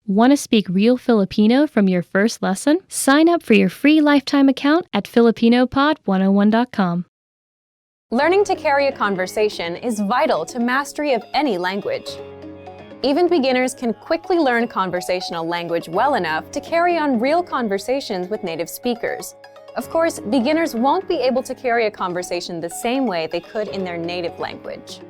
Want to speak real Filipino from your first lesson? Sign up for your free lifetime account at filipinopod101.com. Learning to carry a conversation is vital to mastery of any language. Even beginners can quickly learn conversational language well enough to carry on real conversations with native speakers. Of course, beginners won't be able to carry a conversation the same way they could in their native language.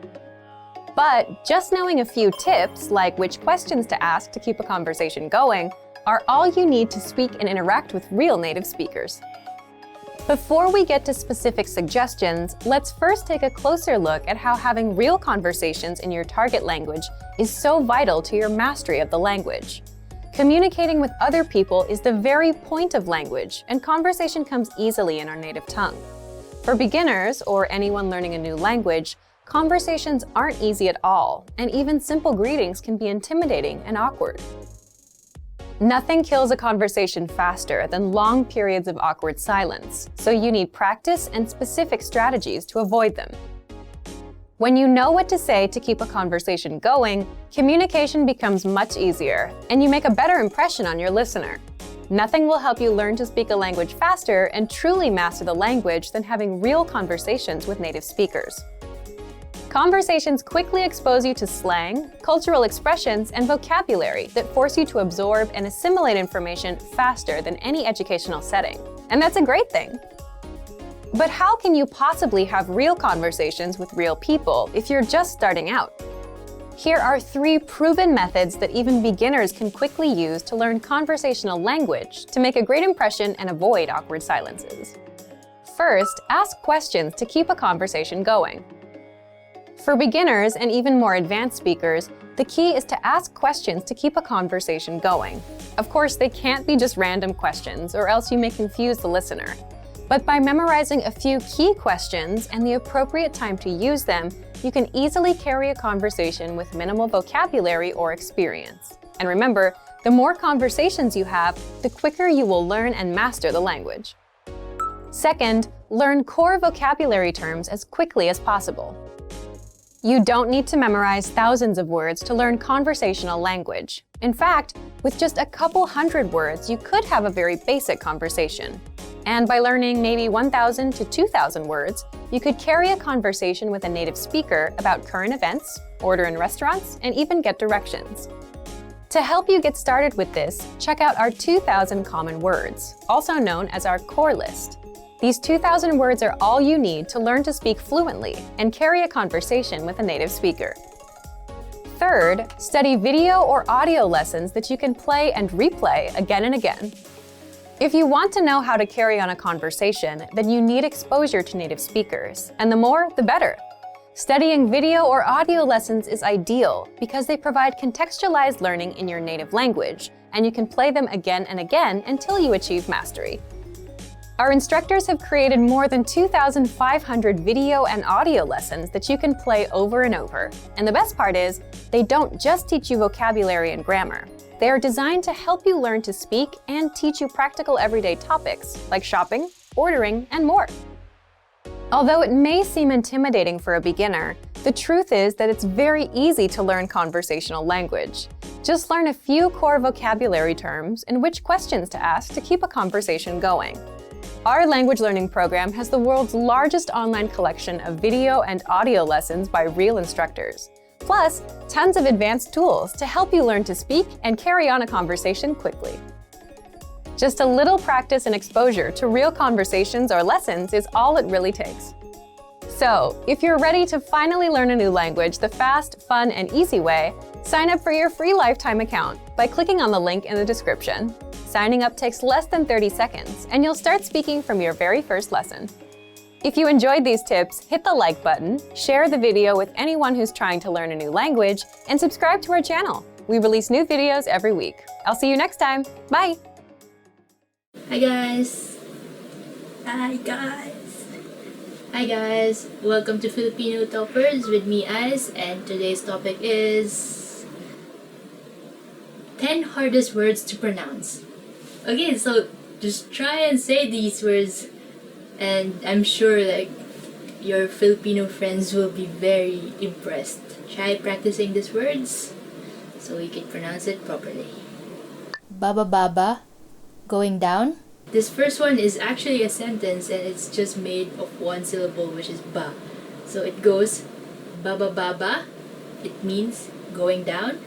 But just knowing a few tips, like which questions to ask to keep a conversation going, are all you need to speak and interact with real native speakers. Before we get to specific suggestions, let's first take a closer look at how having real conversations in your target language is so vital to your mastery of the language. Communicating with other people is the very point of language, and conversation comes easily in our native tongue. For beginners, or anyone learning a new language, conversations aren't easy at all, and even simple greetings can be intimidating and awkward. Nothing kills a conversation faster than long periods of awkward silence, so you need practice and specific strategies to avoid them. When you know what to say to keep a conversation going, communication becomes much easier, and you make a better impression on your listener. Nothing will help you learn to speak a language faster and truly master the language than having real conversations with native speakers. Conversations quickly expose you to slang, cultural expressions, and vocabulary that force you to absorb and assimilate information faster than any educational setting. And that's a great thing. But how can you possibly have real conversations with real people if you're just starting out? Here are 3 proven methods that even beginners can quickly use to learn conversational language to make a great impression and avoid awkward silences. First, ask questions to keep a conversation going. For beginners and even more advanced speakers, the key is to ask questions to keep a conversation going. Of course, they can't be just random questions, or else you may confuse the listener. But by memorizing a few key questions and the appropriate time to use them, you can easily carry a conversation with minimal vocabulary or experience. And remember, the more conversations you have, the quicker you will learn and master the language. Second, learn core vocabulary terms as quickly as possible. You don't need to memorize thousands of words to learn conversational language. In fact, with just a couple hundred words, you could have a very basic conversation. And by learning maybe 1,000 to 2,000 words, you could carry a conversation with a native speaker about current events, order in restaurants, and even get directions. To help you get started with this, check out our 2,000 common words, also known as our core list. These 2,000 words are all you need to learn to speak fluently and carry a conversation with a native speaker. Third, study video or audio lessons that you can play and replay again and again. If you want to know how to carry on a conversation, then you need exposure to native speakers, and the more, the better. Studying video or audio lessons is ideal because they provide contextualized learning in your native language, and you can play them again and again until you achieve mastery. Our instructors have created more than 2,500 video and audio lessons that you can play over and over. And the best part is, they don't just teach you vocabulary and grammar. They are designed to help you learn to speak and teach you practical everyday topics like shopping, ordering, and more. Although it may seem intimidating for a beginner, the truth is that it's very easy to learn conversational language. Just learn a few core vocabulary terms and which questions to ask to keep a conversation going. Our language learning program has the world's largest online collection of video and audio lessons by real instructors, plus tons of advanced tools to help you learn to speak and carry on a conversation quickly. Just a little practice and exposure to real conversations or lessons is all it really takes. So, if you're ready to finally learn a new language the fast, fun, and easy way, sign up for your free lifetime account by clicking on the link in the description. Signing up takes less than 30 seconds, and you'll start speaking from your very first lesson. If you enjoyed these tips, hit the like button, share the video with anyone who's trying to learn a new language, and subscribe to our channel. We release new videos every week. I'll see you next time. Bye! Hi guys! Hi guys! Welcome to Filipino Toppers with me, Ice, and today's topic is 10 hardest words to pronounce. Okay, so just try and say these words, and I'm sure your Filipino friends will be very impressed. Try practicing these words so you can pronounce it properly. Baba, going down. This first one is actually a sentence and it's just made of one syllable, which is ba. So it goes baba. It means going down.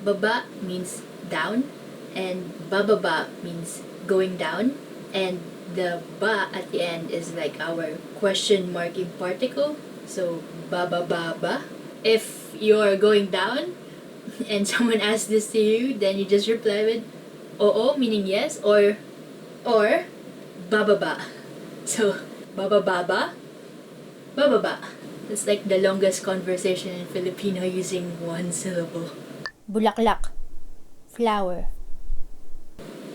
Baba means down. And bababa means going down. And the ba at the end is like our question marking particle. So ba. If you're going down and someone asks this to you, then you just reply with oo, meaning yes, or bababa. So bababa. It's like the longest conversation in Filipino using one syllable. Bulaklak, flower.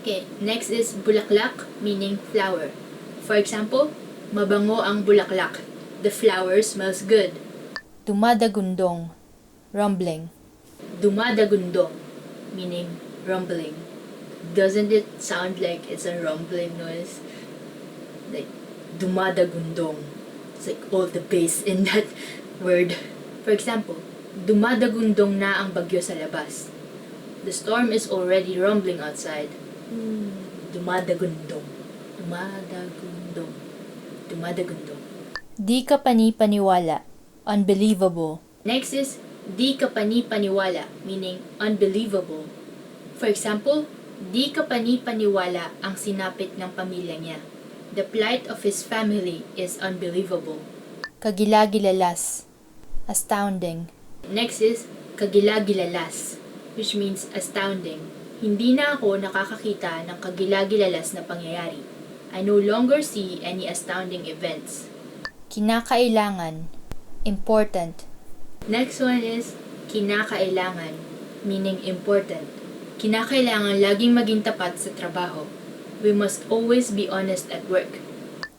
Okay, next is bulaklak, meaning flower. For example, mabango ang bulaklak. The flower smells good. Dumadagundong, rumbling. Dumadagundong, meaning rumbling. Doesn't it sound like it's a rumbling noise? Like dumadagundong. It's like all the bass in that word. For example, dumadagundong na ang bagyo sa labas. The storm is already rumbling outside. Dumadagundong. Di ka panipaniwala, unbelievable. Next is di ka panipaniwala, meaning unbelievable. For example, di ka panipaniwala ang sinapit ng pamilya niya. The plight of his family is unbelievable. Kagilagilalas, astounding. Next is kagilagilalas, which means astounding. Hindi na ako nakakakita ng kagilagilalas na pangyayari. I no longer see any astounding events. Kinakailangan, important. Next one is kinakailangan, meaning important. Kinakailangan laging maging tapat sa trabaho. We must always be honest at work.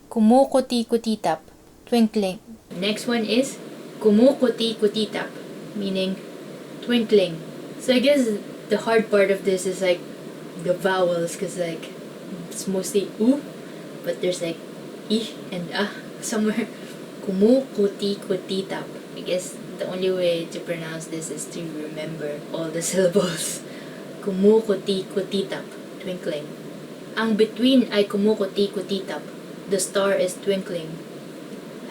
Kumukuti-kutitap, twinkling. Next one is kumukuti-kutitap, meaning twinkling. So I guess the hard part of this is like the vowels, because like it's mostly u, but there's like I and somewhere. Kumukuti-kutitap. I guess the only way to pronounce this is to remember all the syllables. Kumukuti-kutitap, twinkling. Ang bituin ay kumukuti-kutitap. The star is twinkling.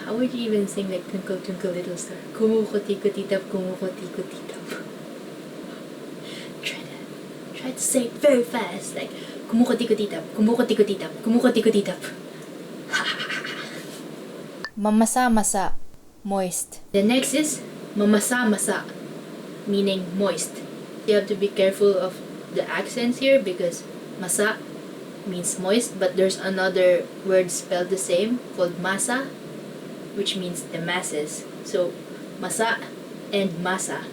How would you even sing like Twinkle Twinkle Little Star? Kumukuti-kutitap, kumukuti-kutitap. Try to say it very fast, like kumukuti-kutitap, kumukuti-kutitap, kumukuti-kutitap. Mamasa-masa, moist. The next is mamasa-masa, meaning moist. You have to be careful of the accents here because masa means moist, but there's another word spelled the same called masa, which means the masses. So masa and masa.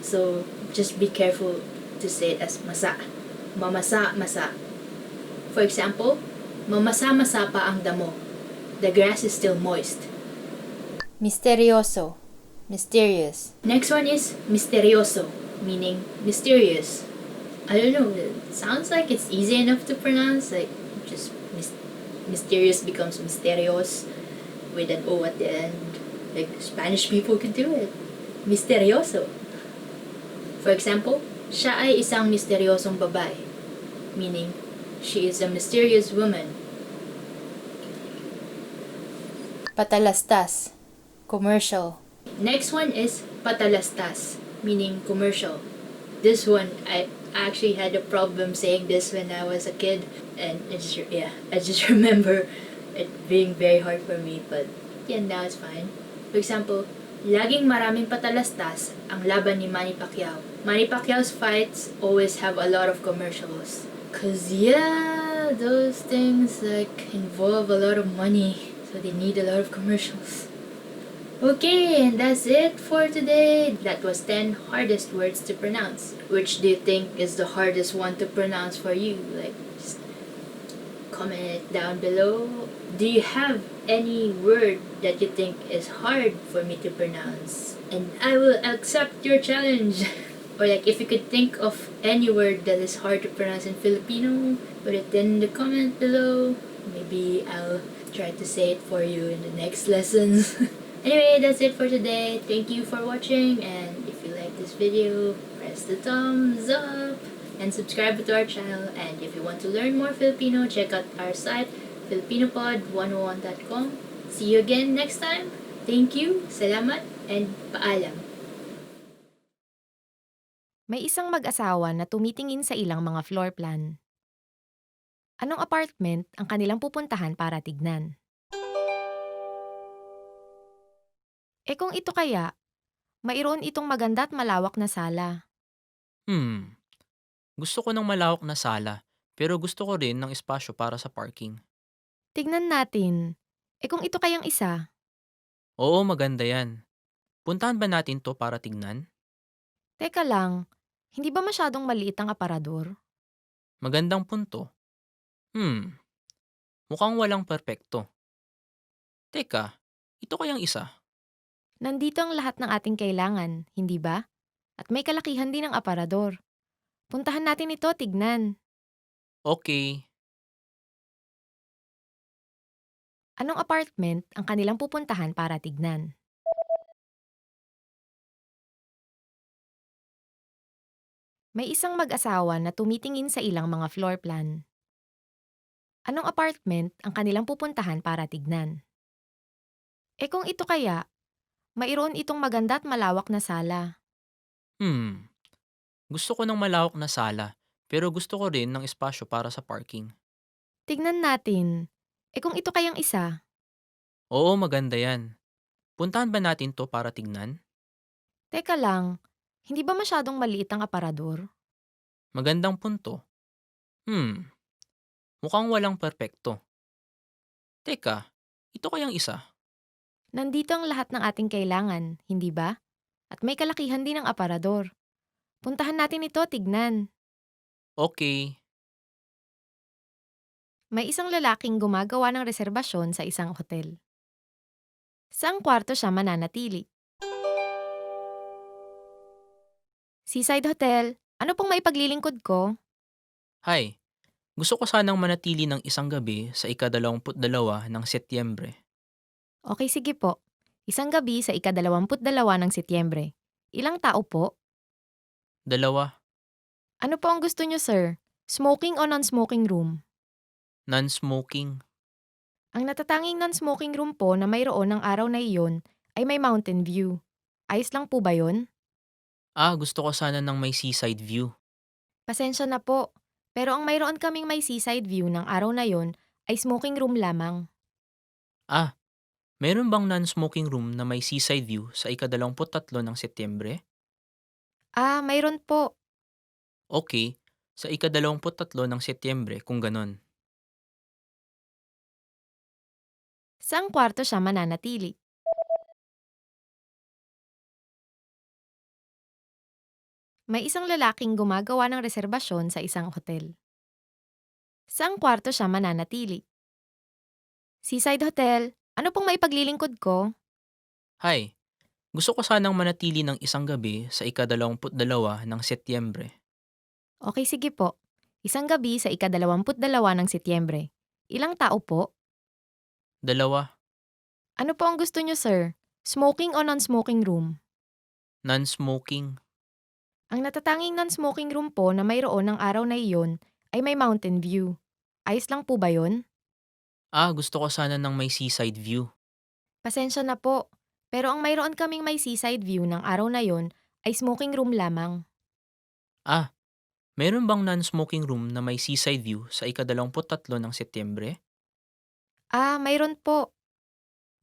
So just be careful to say it as masa. Mamasa-masa. For example, mamasa-masa pa ang damo. The grass is still moist. Misterioso, mysterious. Next one is misterioso, meaning mysterious. I don't know, it sounds like it's easy enough to pronounce, like just mysterious becomes misterios with an O at the end. Like Spanish people could do it. Misterioso. For example, siya ay isang misteryosong babae, meaning she is a mysterious woman. Patalastas, commercial. Next one is patalastas, meaning commercial. This one, I actually had a problem saying this when I was a kid, and I just remember it being very hard for me, but yeah, now it's fine. For example, laging maraming patalastas ang laban ni Manny Pacquiao. Manny Pacquiao's fights always have a lot of commercials. Cause yeah, those things like involve a lot of money. So they need a lot of commercials. Okay, and that's it for today. That was 10 hardest words to pronounce. Which do you think is the hardest one to pronounce for you? Like, just comment it down below. Do you have any word that you think is hard for me to pronounce? And I will accept your challenge. Or like, if you could think of any word that is hard to pronounce in Filipino, put it in the comment below. Maybe I'll try to say it for you in the next lessons. Anyway, that's it for today. Thank you for watching, and if you like this video, press the thumbs up. and subscribe to our channel. And if you want to learn more Filipino, check out our site, filipinopod101.com. See you again next time. Thank you, salamat, and paalam. May isang mag-asawa na tumitingin sa ilang mga floor plan. Anong apartment ang kanilang pupuntahan para tignan? Kung ito kaya, mayroon itong maganda at malawak na sala. Gusto ko ng malawak na sala, pero gusto ko rin ng espasyo para sa parking. Tignan natin. Kung ito kayang isa? Oo, maganda yan. Puntahan ba natin to para tignan? Teka lang, hindi ba masyadong maliit ang aparador? Magandang punto. Mukhang walang perpekto. Teka, ito kayang isa? Nandito ang lahat ng ating kailangan, hindi ba? At may kalakihan din ang aparador. Puntahan natin ito, tignan. Okay. Anong apartment ang kanilang pupuntahan para tignan? May isang mag-asawa na tumitingin sa ilang mga floor plan. Anong apartment ang kanilang pupuntahan para tignan? Kung ito kaya, mayroon itong maganda at malawak na sala. Gusto ko ng malawak na sala, pero gusto ko rin ng espasyo para sa parking. Tignan natin. Kung ito kayang isa? Oo, maganda yan. Puntahan ba natin to para tignan? Teka lang, hindi ba masyadong maliit ang aparador? Magandang punto. Mukhang walang perpekto. Teka, ito kayang isa? Nandito ang lahat ng ating kailangan, hindi ba? At may kalakihan din ang aparador. Puntahan natin ito, tignan. Okay. May isang lalaking gumagawa ng reserbasyon sa isang hotel. Saang kwarto siya mananatili? Seaside Hotel, ano pong maipaglilingkod ko? Hi, gusto ko sanang manatili ng isang gabi sa ika-22 ng Setyembre. Okay, sige po. Isang gabi sa ika-22 ng Setyembre. Ilang tao po? 2. Ano po ang gusto niyo, sir? Smoking o non-smoking room? Non-smoking. Ang natatanging non-smoking room po na mayroon ng araw na iyon ay may mountain view. Ayos lang po ba yon? Gusto ko sana ng may seaside view. Pasensya na po, pero ang mayroon kaming may seaside view ng araw na yon ay smoking room lamang. Meron bang non-smoking room na may seaside view sa ika-23 ng Setyembre? Mayroon po. Okay, sa ika-23 ng Setyembre kung ganon. Saang kwarto siya mananatili? May isang lalaking gumagawa ng reserbasyon sa isang hotel. Saang kwarto siya mananatili? Seaside Hotel, ano pong maipaglilingkod ko? Hi, gusto ko sanang manatili ng isang gabi sa ika-22 ng Setyembre. Okay, sige po. Isang gabi sa ika-22 ng Setyembre. Ilang tao po? 2. Ano po ang gusto niyo, sir? Smoking o non-smoking room? Non-smoking. Ang natatanging non-smoking room po na mayroon ng araw na iyon ay may mountain view. Ayos lang po ba yon? Gusto ko sana ng may seaside view. Pasensya na po, pero ang mayroon kaming may seaside view ng araw na yon ay smoking room lamang. Meron bang non-smoking room na may seaside view sa ika-23 ng Setyembre? Mayroon po.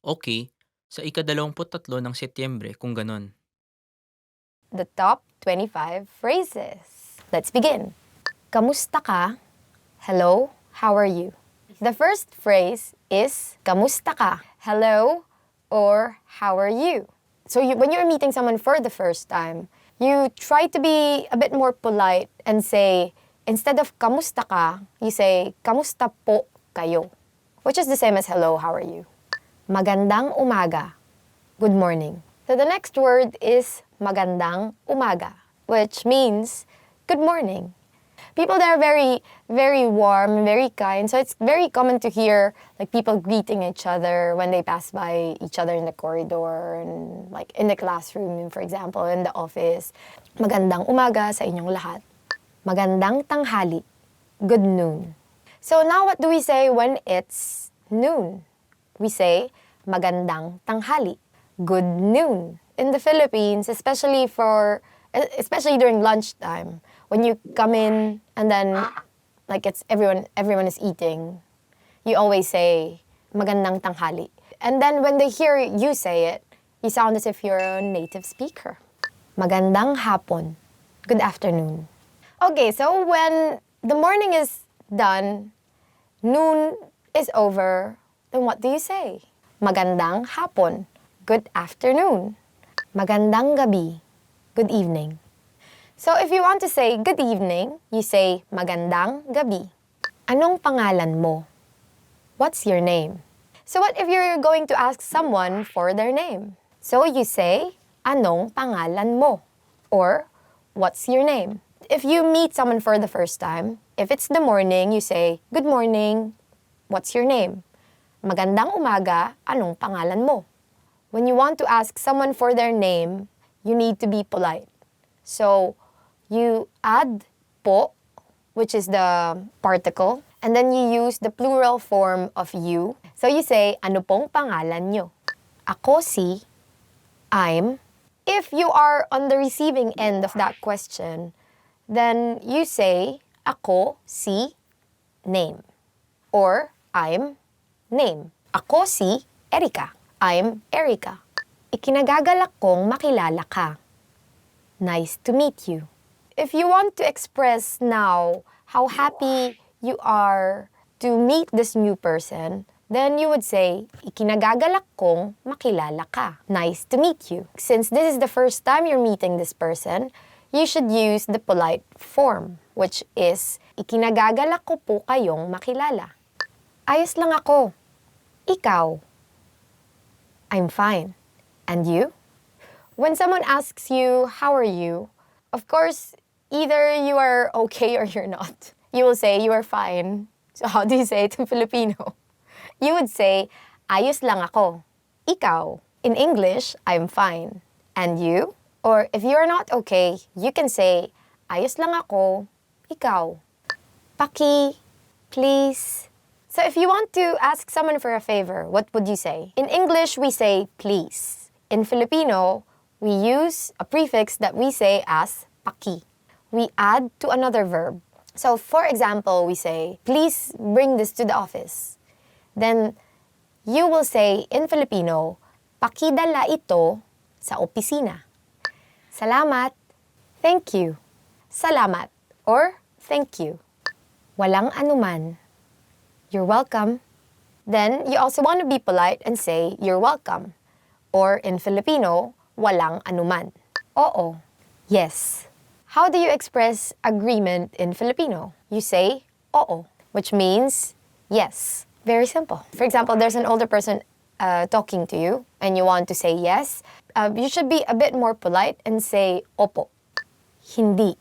Okay, sa ika-23 ng Setyembre kung ganon. The top 25 phrases. Let's begin. Kamusta ka? Hello, how are you? The first phrase is kamusta ka? Hello or how are you? So when you're meeting someone for the first time, you try to be a bit more polite and say, instead of kamusta ka, you say kamusta po kayo, which is the same as hello, how are you? Magandang umaga. Good morning. So the next word is magandang umaga, which means good morning. People there are very, very warm, very kind. So it's very common to hear like people greeting each other when they pass by each other in the corridor and like in the classroom, for example, in the office. Magandang umaga sa inyong lahat. Magandang tanghali. Good noon. So now what do we say when it's noon? We say magandang tanghali. Good noon. In the Philippines, especially during lunchtime, when you come in and then like it's everyone is eating, you always say magandang tanghali. And then when they hear you say it, you sound as if you're a native speaker. Magandang hapon. Good afternoon. Okay, so when the morning is done, noon is over, then what do you say? Magandang hapon. Good afternoon. Magandang gabi. Good evening. So if you want to say good evening, you say magandang gabi. Anong pangalan mo? What's your name? So what if you're going to ask someone for their name? So you say, anong pangalan mo? Or, what's your name? If you meet someone for the first time, if it's the morning, you say, good morning. What's your name? Magandang umaga, anong pangalan mo? When you want to ask someone for their name, you need to be polite. So, you add po, which is the particle, and then you use the plural form of you. So you say, ano pong pangalan nyo? Ako si, I'm. If you are on the receiving end of that question, then you say, ako si, name. Or, I'm, name. Ako si Erica. I'm Erica. Ikinagagalak kong makilala ka. Nice to meet you. If you want to express now how happy you are to meet this new person, then you would say, ikinagagalak kong makilala ka. Nice to meet you. Since this is the first time you're meeting this person, you should use the polite form, which is, ikinagagalak ko po kayong makilala. Ayos lang ako. Ikaw. I'm fine. And you? When someone asks you, how are you? Of course, either you are okay or you're not. You will say, you are fine. So how do you say it in Filipino? You would say, ayos lang ako. Ikaw. In English, I'm fine. And you? Or if you are not okay, you can say, ayos lang ako. Ikaw. Paki. Please. So if you want to ask someone for a favor, what would you say? In English, we say please. In Filipino, we use a prefix that we say as paki. We add to another verb. So for example, we say, please bring this to the office. Then you will say in Filipino, pakidala ito sa opisina. Salamat. Thank you. Salamat or thank you. Walang anuman. You're welcome. Then you also want to be polite and say you're welcome. Or in Filipino, walang anuman. Oo. Yes. How do you express agreement in Filipino? You say oo, which means yes. Very simple. For example, there's an older person talking to you and you want to say yes. You should be a bit more polite and say opo. Hindi.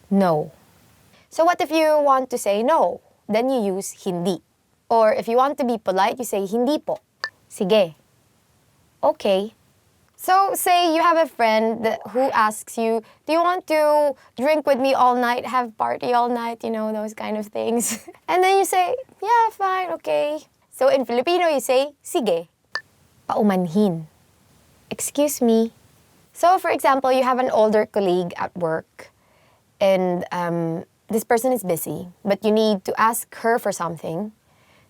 No. So what if you want to say no? Then you use hindi. Or if you want to be polite, you say hindi po. Sige. Okay. So say you have a friend who asks you, do you want to drink with me all night, have party all night, you know, those kind of things. And then you say, yeah, fine, okay. So in Filipino, you say, sige. Paumanhin. Excuse me. So for example, you have an older colleague at work and this person is busy, but you need to ask her for something.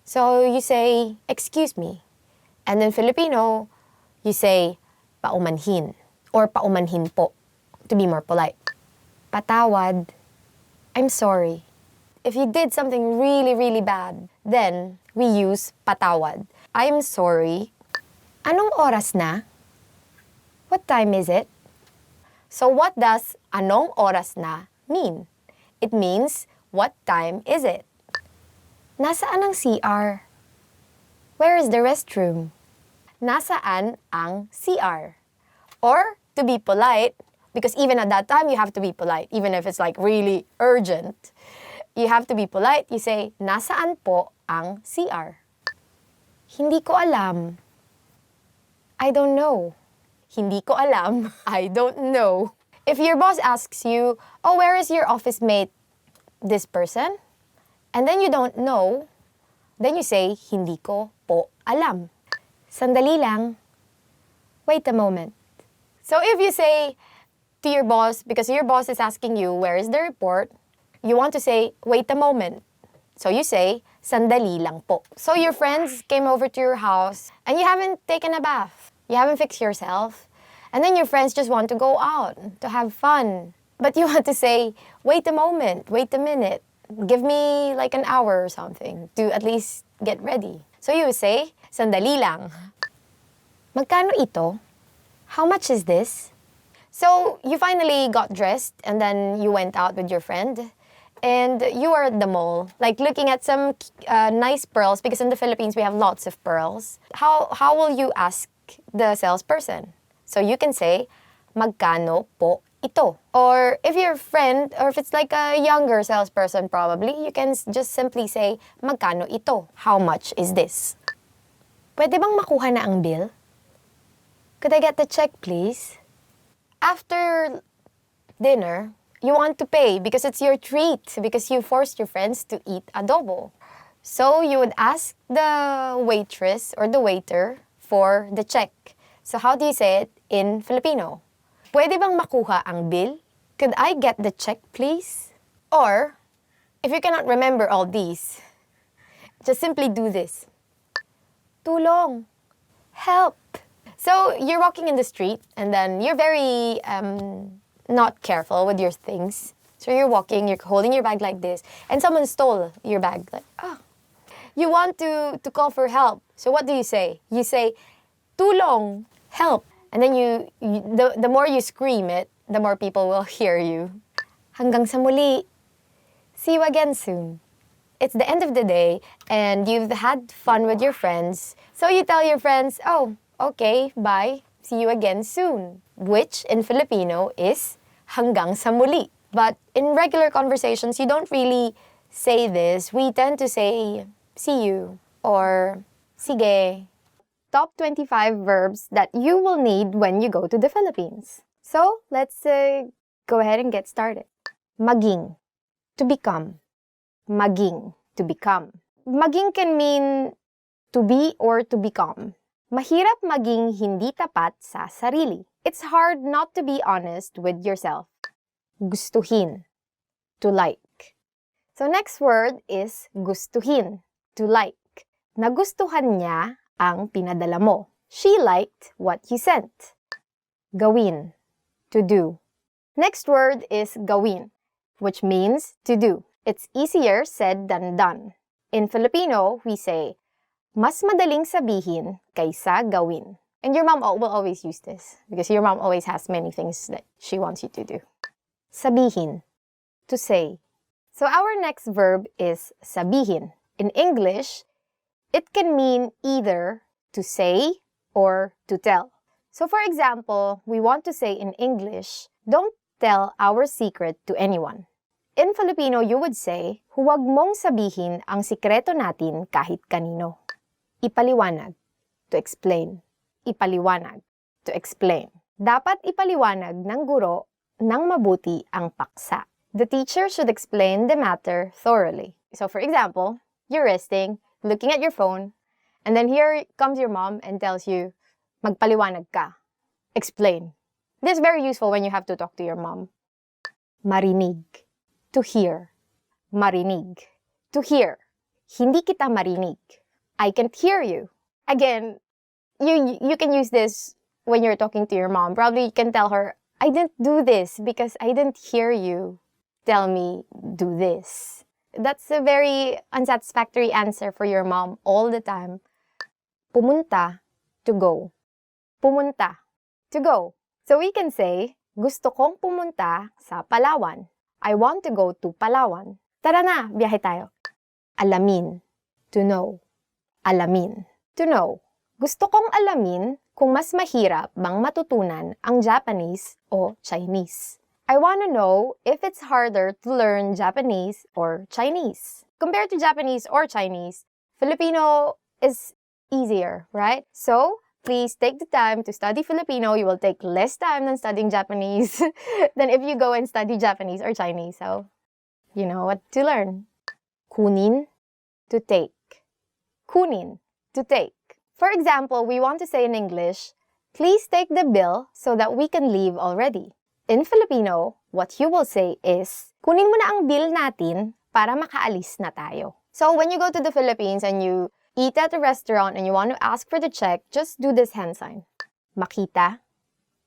So you say, excuse me. And in Filipino, you say, paumanhin or paumanhin po, to be more polite. Patawad. I'm sorry. If you did something really, really bad, then we use patawad. I'm sorry. Anong oras na? What time is it? So what does anong oras na mean? It means, what time is it? Nasaan ang CR? Where is the restroom? Nasaan ang CR? Or, to be polite, because even at that time, you have to be polite, even if it's like really urgent. You have to be polite. You say, nasaan po ang CR? Hindi ko alam. I don't know. Hindi ko alam. I don't know. If your boss asks you, oh, where is your office mate this person, and then you don't know, then you say, hindi ko po alam. Sandali lang. Wait a moment. So if you say to your boss, because your boss is asking you, where is the report? You want to say, wait a moment. So you say, sandali lang po. So your friends came over to your house and you haven't taken a bath. You haven't fixed yourself. And then your friends just want to go out to have fun. But you want to say, wait a moment, wait a minute. Give me like an hour or something to at least get ready. So you would say, sandali lang. Magkano ito? How much is this? So you finally got dressed and then you went out with your friend. And you are at the mall, like looking at some nice pearls, because in the Philippines we have lots of pearls. How will you ask the salesperson? So you can say, magkano po ito? Or if you're a friend, or if it's like a younger salesperson probably, you can just simply say, magkano ito? How much is this? Pwede bang makuha na ang bill? Could I get the check, please? After dinner, you want to pay because it's your treat, because you forced your friends to eat adobo. So you would ask the waitress or the waiter for the check. So how do you say it in Filipino? Pwede bang makuha ang bill? Could I get the check, please? Or, if you cannot remember all these, just simply do this. Tulong. Help. So you're walking in the street and then you're very not careful with your things. So you're walking, you're holding your bag like this, and someone stole your bag. Like, oh. You want to call for help. So what do you say? You say, tulong, help. And then the more you scream it, the more people will hear you. Hanggang sa muli. See you again soon. It's the end of the day, and you've had fun with your friends. So you tell your friends, oh, okay, bye. See you again soon. Which in Filipino is hanggang sa muli. But in regular conversations, you don't really say this. We tend to say, see you, or sige. Top 25 verbs that you will need when you go to the Philippines. So, let's go ahead and get started. Maging, to become. Maging, to become. Maging can mean to be or to become. Mahirap maging hindi tapat sa sarili. It's hard not to be honest with yourself. Gustuhin, to like. So next word is gustuhin, to like. Nagustuhan niya ang pinadala mo. She liked what you sent. Gawin, to do. Next word is gawin, which means to do. It's easier said than done. In Filipino, we say, mas madaling sabihin kaysa gawin. And your mom will always use this because your mom always has many things that she wants you to do. Sabihin, to say. So our next verb is sabihin. In English, it can mean either to say or to tell. So for example, we want to say in English, don't tell our secret to anyone. In Filipino, you would say, huwag mong sabihin ang sikreto natin kahit kanino. Ipaliwanag, to explain. Ipaliwanag, to explain. Dapat ipaliwanag ng guro ng mabuti ang paksa. The teacher should explain the matter thoroughly. So for example, you're resting, looking at your phone, and then here comes your mom and tells you, magpaliwanag ka. Explain. This is very useful when you have to talk to your mom. Marinig, to hear. Marinig, to hear. Hindi kita marinig. I can't hear you. Again, you can use this when you're talking to your mom. Probably you can tell her, I didn't do this because I didn't hear you tell me do this. That's a very unsatisfactory answer for your mom all the time. Pumunta, to go. Pumunta, to go. So we can say, gusto kong pumunta sa Palawan. I want to go to Palawan. Tara na, biyahe tayo. Alamin, to know. Alamin, to know. Gusto kong alamin kung mas mahirap bang matutunan ang Japanese o Chinese. I want to know if it's harder to learn Japanese or Chinese. Compared to Japanese or Chinese, Filipino is easier, right? So, please take the time to study Filipino. You will take less time than studying Japanese than if you go and study Japanese or Chinese. So, You know what to learn. Kunin, to take. Kunin, to take. For example, we want to say in English, please take the bill so that we can leave already. In Filipino, what you will say is, kunin mo na ang bill natin para makaalis na tayo. So when you go to the Philippines and you eat at a restaurant and you want to ask for the check, just do this hand sign. Makita,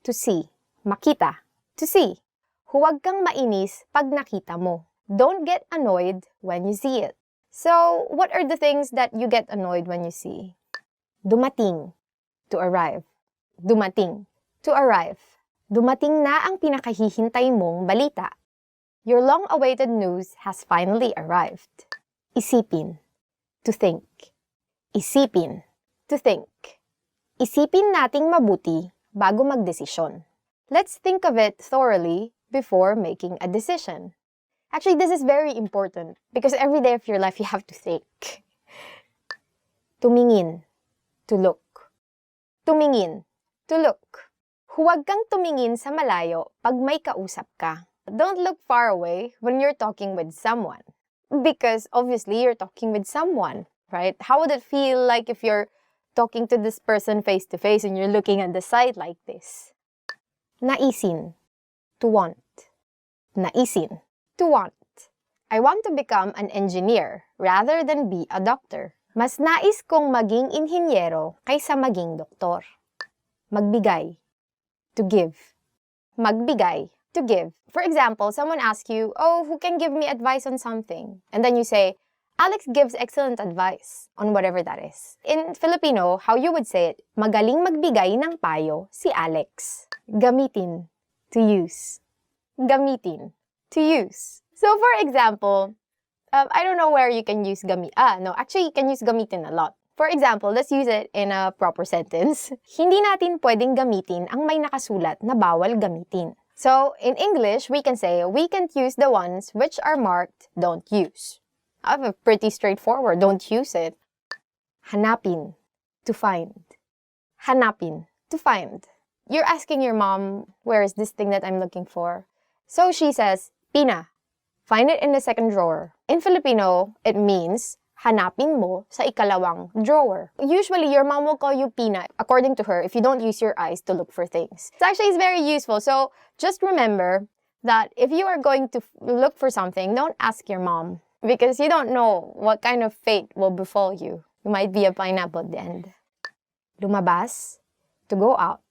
to see. Makita, to see. Huwag kang mainis pag nakita mo. Don't get annoyed when you see it. So, what are the things that you get annoyed when you see? Dumating, to arrive. Dumating, to arrive. Dumating na ang pinakahihintay mong balita. Your long-awaited news has finally arrived. Isipin, to think. Isipin, to think. Isipin nating mabuti bago magdesisyon. Let's think of it thoroughly before making a decision. Actually, this is very important because every day of your life you have to think. Tumingin, to look. Tumingin, to look. Huwag kang tumingin sa malayo pag may kausap ka. Don't look far away when you're talking with someone. Because obviously you're talking with someone, right? How would it feel like if you're talking to this person face to face and you're looking at the side like this? Naisin, to want. Naisin, to want. I want to become an engineer rather than be a doctor. Mas nais kong maging inhinyero kaysa maging doktor. Magbigay, to give. Magbigay, to give. For example, someone asks you, oh, who can give me advice on something? And then you say, Alex gives excellent advice on whatever that is. In Filipino, how you would say it, magaling magbigay ng payo si Alex. Gamitin, to use. Gamitin, to use. So for example, I don't know where you can use actually you can use gamitin a lot. For example, let's use it in a proper sentence. Hindi natin pwedeng gamitin ang may nakasulat na bawal gamitin. So in English, we can say, we can't use the ones which are marked don't use. I have a pretty straightforward, don't use it. Hanapin, to find. Hanapin, to find. You're asking your mom, where is this thing that I'm looking for? So she says, Pina, find it in the second drawer. In Filipino, it means, hanapin mo sa ikalawang drawer. Usually, your mom will call you Pina, according to her, if you don't use your eyes to look for things. It's actually very useful. So just remember that if you are going to look for something, don't ask your mom because you don't know what kind of fate will befall you. You might be a pineapple at the end. Lumabas, to go out.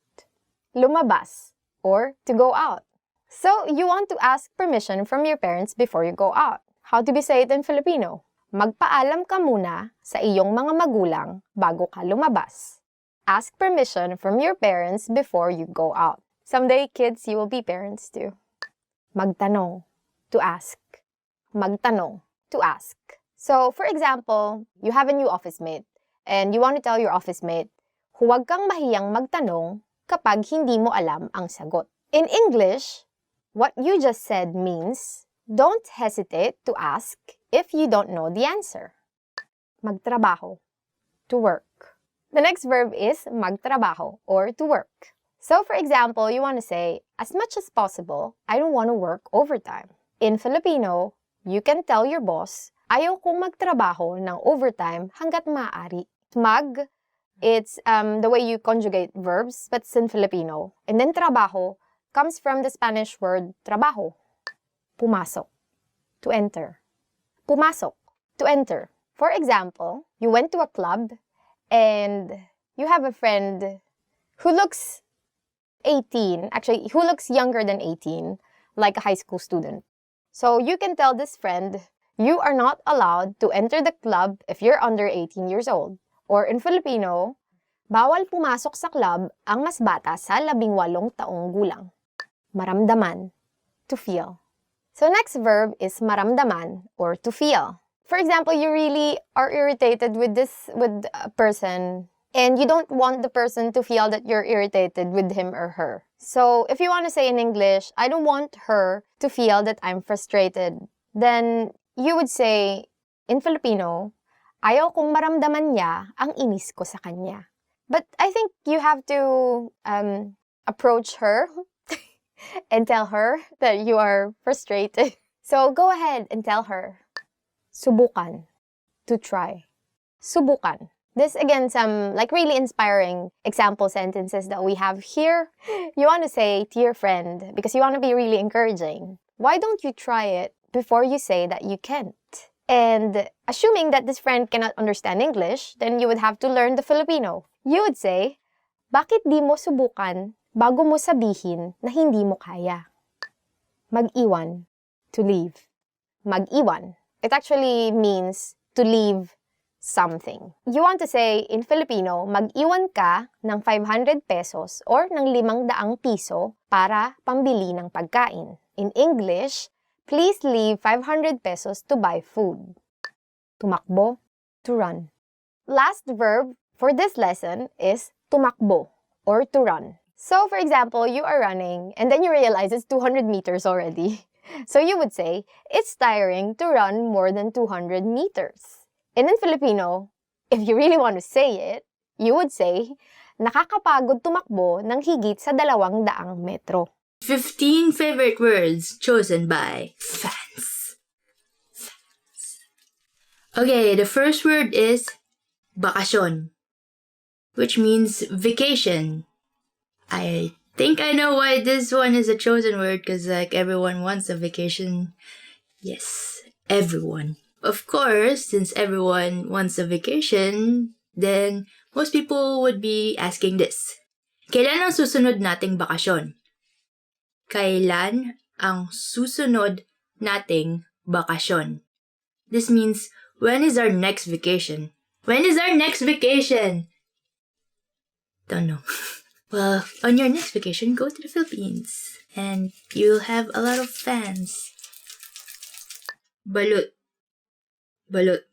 Lumabas, or to go out. So, you want to ask permission from your parents before you go out. How do we say it in Filipino? Magpaalam ka muna sa iyong mga magulang bago ka lumabas. Ask permission from your parents before you go out. Someday, kids, you will be parents too. Magtanong, to ask. Magtanong, to ask. So, for example, you have a new office mate and you want to tell your office mate, huwag kang mahiyang magtanong kapag hindi mo alam ang sagot. In English, what you just said means, don't hesitate to ask if you don't know the answer. Magtrabaho, to work. The next verb is magtrabaho, or to work. So for example, you want to say, as much as possible, I don't want to work overtime. In Filipino, you can tell your boss, ayaw kong magtrabaho ng overtime hanggat maaari. Mag, it's the way you conjugate verbs, but it's in Filipino. And then trabaho comes from the Spanish word trabajo. Pumasok, to enter. Pumasok, to enter. For example, you went to a club and you have a friend who looks 18, actually, who looks younger than 18, like a high school student. So you can tell this friend, you are not allowed to enter the club if you're under 18 years old. Or in Filipino, bawal pumasok sa club ang mas bata sa 18 taong gulang. Maramdaman, to feel. So next verb is maramdaman, or to feel. For example, you really are irritated with a person and you don't want the person to feel that you're irritated with him or her. So if you want to say in English, I don't want her to feel that I'm frustrated, then you would say in Filipino, ayaw kong maramdaman niya ang inis ko sa kanya. But I think you have to approach her and tell her that you are frustrated. So go ahead and tell her. Subukan. To try. Subukan. This, again, some like really inspiring example sentences that we have here. You want to say to your friend, because you want to be really encouraging, why don't you try it before you say that you can't? And assuming that this friend cannot understand English, then you would have to learn the Filipino. You would say, bakit di mo subukan bago mo sabihin na hindi mo kaya? Mag-iwan. To leave. Mag-iwan. It actually means to leave something. You want to say in Filipino, mag-iwan ka ng 500 pesos or ng 500 piso para pambili ng pagkain. In English, please leave 500 pesos to buy food. Tumakbo, to run. Last verb for this lesson is tumakbo or to run. So, for example, you are running and then you realize it's 200 meters already. So you would say, it's tiring to run more than 200 meters. And in Filipino, if you really want to say it, you would say, nakakapagod tumakbo ng higit sa 200 metro. 15 favorite words chosen by fans. Okay, the first word is bakasyon, which means vacation. I think I know why this one is a chosen word, because like everyone wants a vacation. Yes, everyone. Of course, since everyone wants a vacation, then most people would be asking this. Kailan ang susunod nating bakasyon? Kailan ang susunod nating bakasyon? This means, when is our next vacation? When is our next vacation? Don't know. Well, on your next vacation, go to the Philippines. And you'll have a lot of fans. Balut. Balut.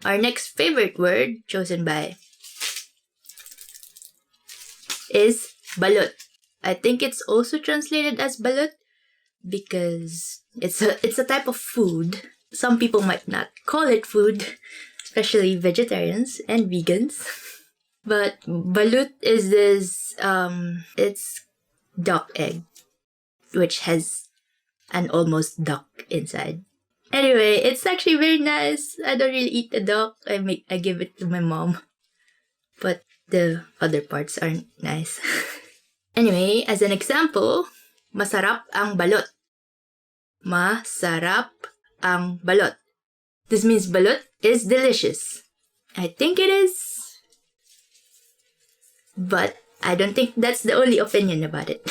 Our next favorite word chosen by is balut. I think it's also translated as balut because it's a type of food. Some people might not call it food, especially vegetarians and vegans. But balut is this, it's duck egg, which has an almost duck inside. Anyway, it's actually very nice. I don't really eat the duck. I give it to my mom. But the other parts aren't nice. Anyway, as an example, masarap ang balot. Masarap ang balot. This means balot is delicious. I think it is. But I don't think that's the only opinion about it.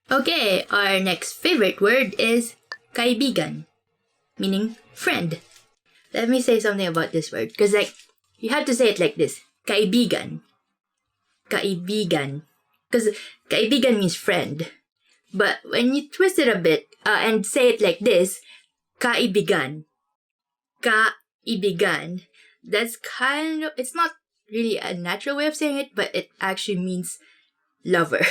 Okay, our next favorite word is kaibigan, meaning friend. Let me say something about this word, because like, you have to say it like this. Kaibigan. Kaibigan. Because kaibigan means friend. But when you twist it a bit and say it like this, kaibigan. Kaibigan. That's kind of, it's not really a natural way of saying it, but it actually means lover.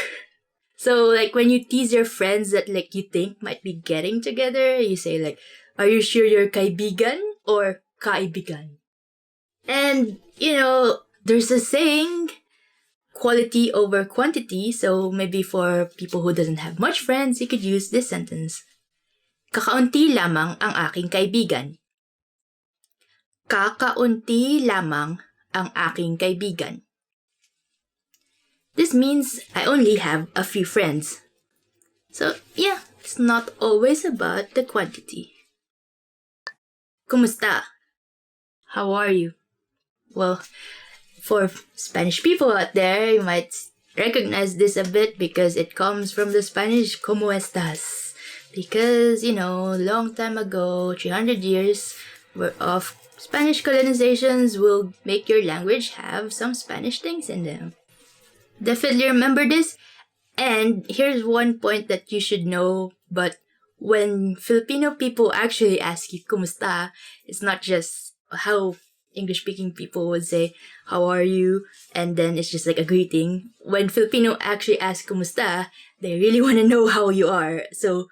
So like when you tease your friends that like you think might be getting together, you say like, are you sure you're kaibigan or kaibigan? And you know, there's a saying, quality over quantity. So maybe for people who doesn't have much friends, you could use this sentence. Kakaunti lamang ang aking kaibigan. Kakaunti lamang ang aking kaibigan. This means I only have a few friends. So yeah, it's not always about the quantity. Kumusta? How are you? Well, for Spanish people out there, you might recognize this a bit because it comes from the Spanish ¿Cómo estás? Because, you know, long time ago, 300 years of Spanish colonizations will make your language have some Spanish things in them. Definitely remember this. And here's one point that you should know, but when Filipino people actually ask you kumusta, it's not just how English-speaking people would say, how are you? And then it's just like a greeting. When Filipino actually ask kumusta, they really want to know how you are. So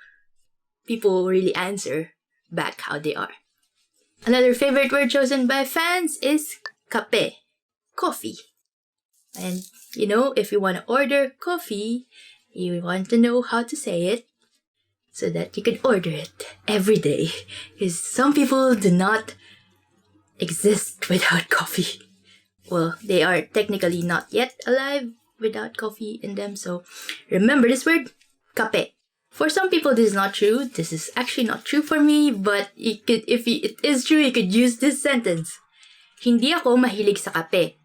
people really answer back how they are. Another favorite word chosen by fans is kape, coffee. And you know, if you want to order coffee, you want to know how to say it. so that you could order it every day. Because some people do not exist without coffee. Well, they are technically not yet alive without coffee in them. So remember this word, kape. For some people, this is not true. This is actually not true for me, but it is true, you could use this sentence. Hindi ako mahilig sa kape.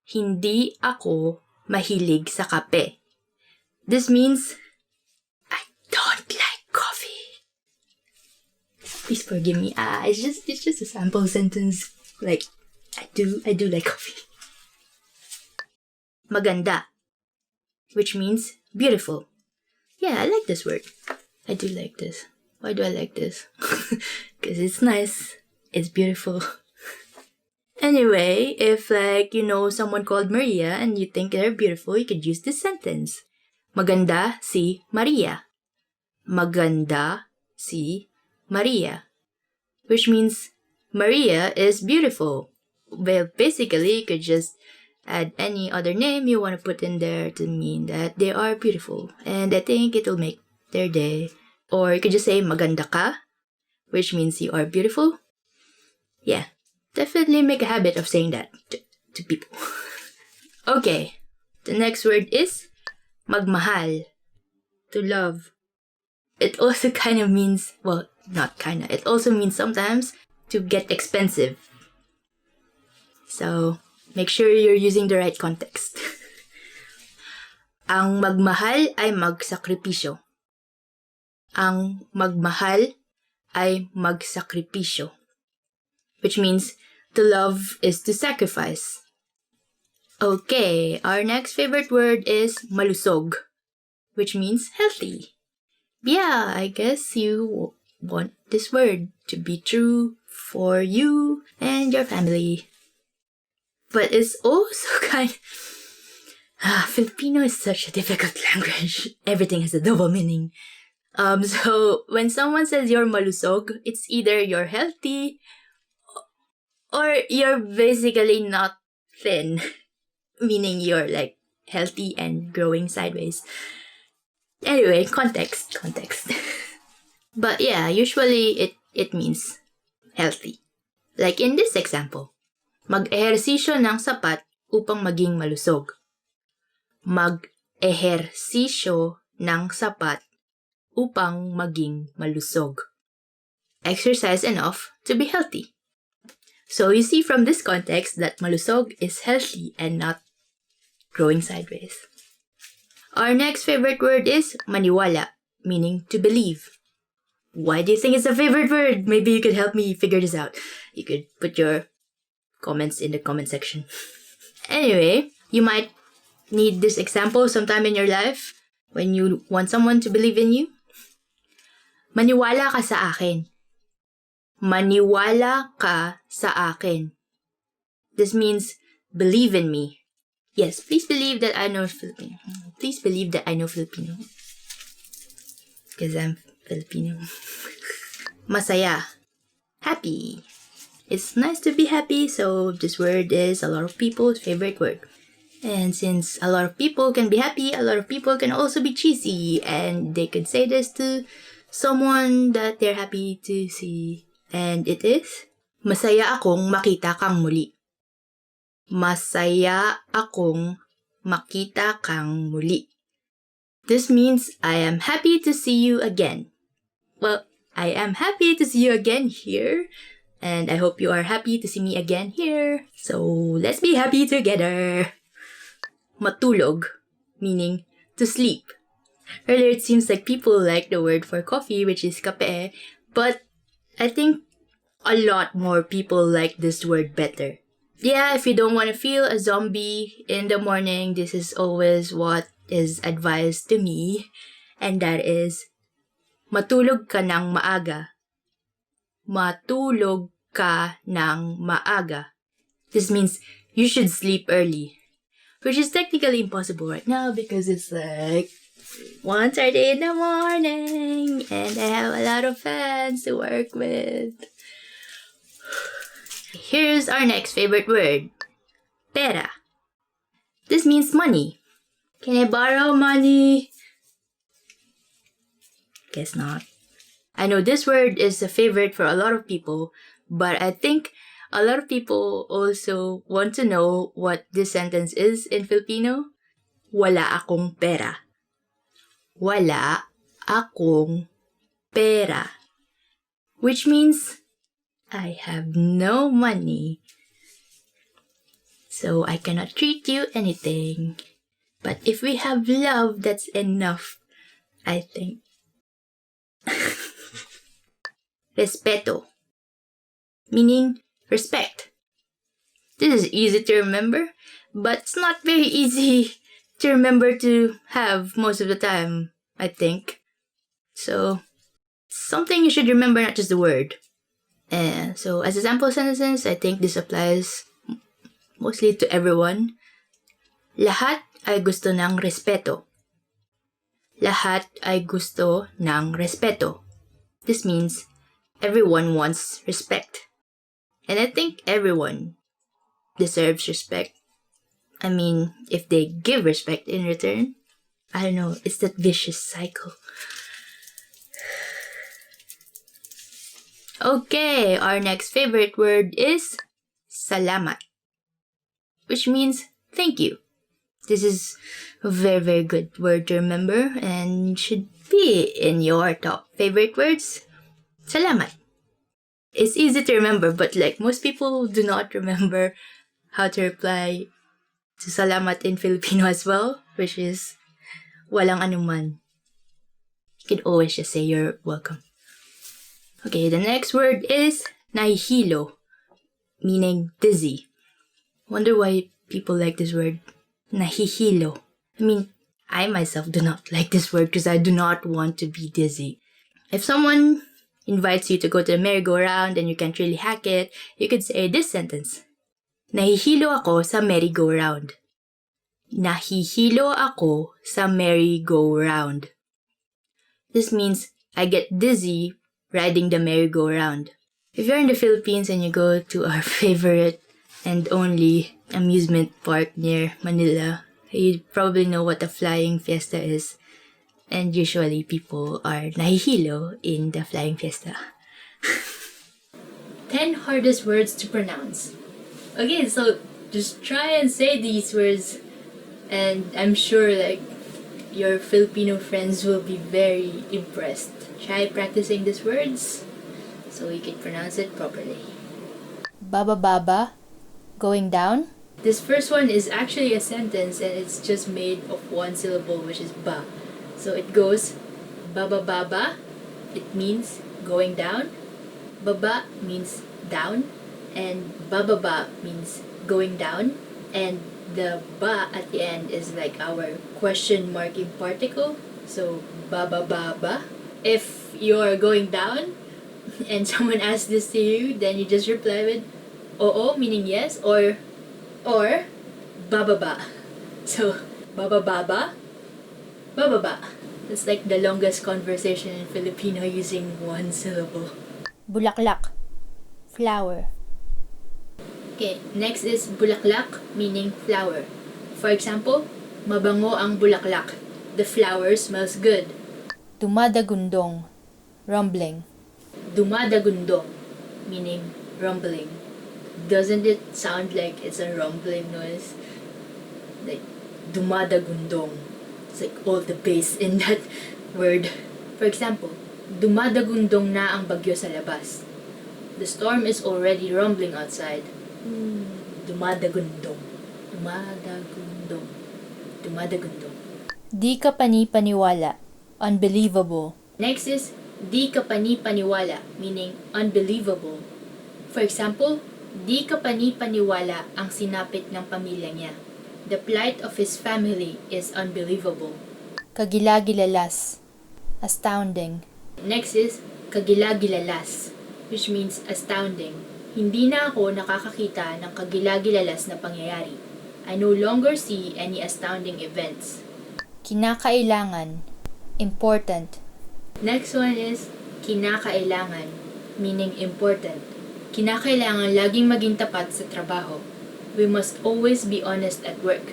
Hindi ako mahilig sa kape. This means, I don't like coffee. Please forgive me. It's just a sample sentence. Like, I do like coffee. Maganda, which means beautiful. Yeah, I like this word. I do like this. Why do I like this? Because it's nice. It's beautiful. Anyway, if someone called Maria and you think they're beautiful, you could use this sentence. Maganda si Maria. Maganda si Maria. Which means Maria is beautiful. Well, basically, you could just add any other name you want to put in there to mean that they are beautiful. And I think it'll make their day. Or you could just say maganda ka, which means you are beautiful. Yeah, definitely make a habit of saying that to people. Okay, the next word is magmahal, to love. It also kind of means, well, not kind of, it also means sometimes to get expensive. So, make sure you're using the right context. Ang magmahal ay magsakripisyo. Ang magmahal ay magsakripisyo. Which means to love is to sacrifice. Okay, our next favorite word is malusog, which means healthy. Yeah, I guess you want this word to be true for you and your family. But it's also Filipino is such a difficult language. Everything has a double meaning. So when someone says you're malusog, it's either you're healthy or you're basically not thin, meaning you're like healthy and growing sideways. Anyway, context. But yeah, usually it means healthy. Like in this example, mag-ehersisyo ng sapat upang maging malusog. Mag-ehersisyo ng sapat upang maging malusog. Exercise enough to be healthy. So you see from this context that malusog is healthy and not growing sideways. Our next favorite word is maniwala, meaning to believe. Why do you think it's a favorite word? Maybe you could help me figure this out. You could put your comments in the comment section. Anyway, you might need this example sometime in your life when you want someone to believe in you. Maniwala ka sa akin. Maniwala ka sa akin. This means believe in me. Yes, please believe that I know Filipino. Please believe that I know Filipino. Because I'm Filipino. Masaya. Happy. It's nice to be happy, so this word is a lot of people's favorite word. And since a lot of people can be happy, a lot of people can also be cheesy. And they could say this to someone that they're happy to see. And it is, masaya akong makita kang muli. Masaya akong makita kang muli. This means I am happy to see you again. Well, I am happy to see you again here. And I hope you are happy to see me again here. So let's be happy together. Matulog, meaning to sleep. Earlier it seems like people like the word for coffee, which is kape, but I think a lot more people like this word better. Yeah, if you don't want to feel a zombie in the morning, this is always what is advised to me, and that is, matulog ka ng maaga. Matulog ka ng maaga. This means you should sleep early, which is technically impossible right now because it's like 1:30 in the morning and I have a lot of fans to work with. Here's our next favorite word. Pera. This means money. Can I borrow money? Guess not. I know this word is a favorite for a lot of people, but I think a lot of people also want to know what this sentence is in Filipino. Wala akong pera. Wala akong pera. Which means I have no money. So I cannot treat you anything. But if we have love, that's enough, I think. Respeto, meaning respect. This is easy to remember, but it's not very easy to remember to have most of the time, I think. So, something you should remember, not just the word. So, as a sample sentences, I think this applies mostly to everyone. Lahat ay gusto ng respeto. Lahat ay gusto ng respeto. This means everyone wants respect. And I think everyone deserves respect. I mean, if they give respect in return, I don't know, it's that vicious cycle. Okay, our next favorite word is salamat, which means thank you. This is a very, very good word to remember and should be in your top favorite words. Salamat. It's easy to remember, but like most people do not remember how to reply to salamat in Filipino as well, which is walang anuman. You can always just say you're welcome. Okay, the next word is nahihilo, meaning dizzy. Wonder why people like this word, nahihilo. I mean, I myself do not like this word because I do not want to be dizzy. If someone invites you to go to the merry-go-round and you can't really hack it, you could say this sentence. Nahihilo ako sa merry-go-round. Nahihilo ako sa merry-go-round. This means I get dizzy riding the merry-go-round. If you're in the Philippines and you go to our favorite and only amusement park near Manila, you probably know what a flying fiesta is. And usually people are nahihilo in the flying fiesta. 10 hardest words to pronounce. Okay, so just try and say these words, and I'm sure like your Filipino friends will be very impressed. Try practicing these words so you can pronounce it properly. Baba, going down. This first one is actually a sentence and it's just made of one syllable, which is ba. So it goes baba, it means going down. Baba means down, and bababa means going down, and the ba at the end is like our question marking particle. So ba. If you're going down and someone asks this to you, then you just reply with oo, meaning yes, or bababa. So bababa. It's like the longest conversation in Filipino using one syllable. Bulaklak, flower. Okay, next is bulaklak, meaning flower. For example, mabango ang bulaklak. The flower smells good. Dumadagundong, rumbling. Dumadagundong, meaning rumbling. Doesn't it sound like it's a rumbling noise? Like dumadagundong. It's like all the bass in that word. For example, dumadagundong na ang bagyo sa labas. The storm is already rumbling outside. Dumadagundong. Di ka panipaniwala, unbelievable. Next is di ka panipaniwala, meaning unbelievable. For example, di ka panipaniwala ang sinapit ng pamilya niya. The plight of his family is unbelievable. Kagilagilalas, astounding. Next is kagilagilalas, which means astounding. Hindi na ako nakakakita ng kagilagilalas na pangyayari. I no longer see any astounding events. Kinakailangan, important. Next one is kinakailangan, meaning important. Kinakailangan laging maging tapat sa trabaho. We must always be honest at work.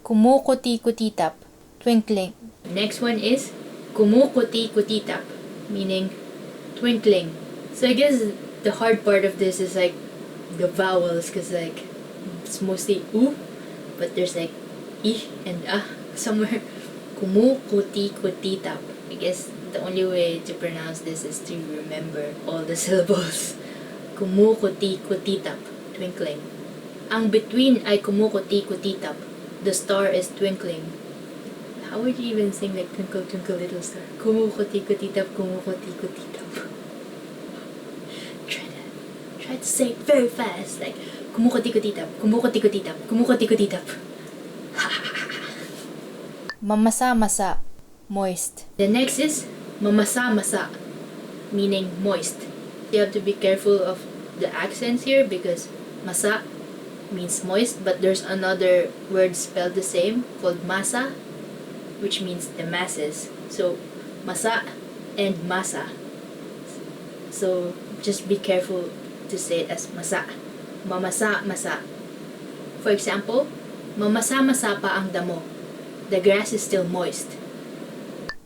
Kumukuti-kutitap, twinkling. Next one is kumukuti-kutitap, meaning twinkling. So I guess the hard part of this is like the vowels, because like it's mostly u, but there's like I and somewhere. Kumukuti-kutitap. I guess the only way to pronounce this is to remember all the syllables. Kumukuti-kutitap, twinkling. Ang between ay kumukuti-kutitap. The star is twinkling. How would you even sing like Twinkle Twinkle Little Star? Kumukuti-kutitap, kumukuti-kutitap. Try to say it very fast, like kumukuti-kutitap, kumukuti-kutitap, kumukuti-kutitap. Mamasa-masa, moist. The next is mamasa-masa, meaning moist. You have to be careful of the accents here because masa means moist, but there's another word spelled the same called masa, which means the masses. So masa and masa. So just be careful to say it as masa. Mamasa-masa. For example, mamasa-masa pa ang damo. The grass is still moist.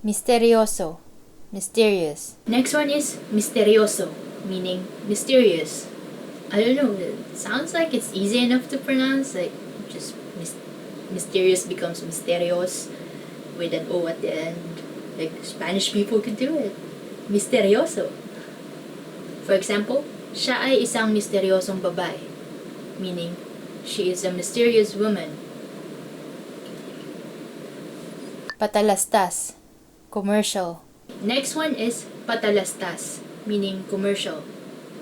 Misterioso, mysterious. Next one is misterioso, meaning mysterious. I don't know, it sounds like it's easy enough to pronounce, like just mysterious becomes misterios with an O at the end. Like Spanish people could do it. Misterioso. For example, siya ay isang misteriosong babae, meaning she is a mysterious woman. Patalastas, commercial. Next one is patalastas, meaning commercial.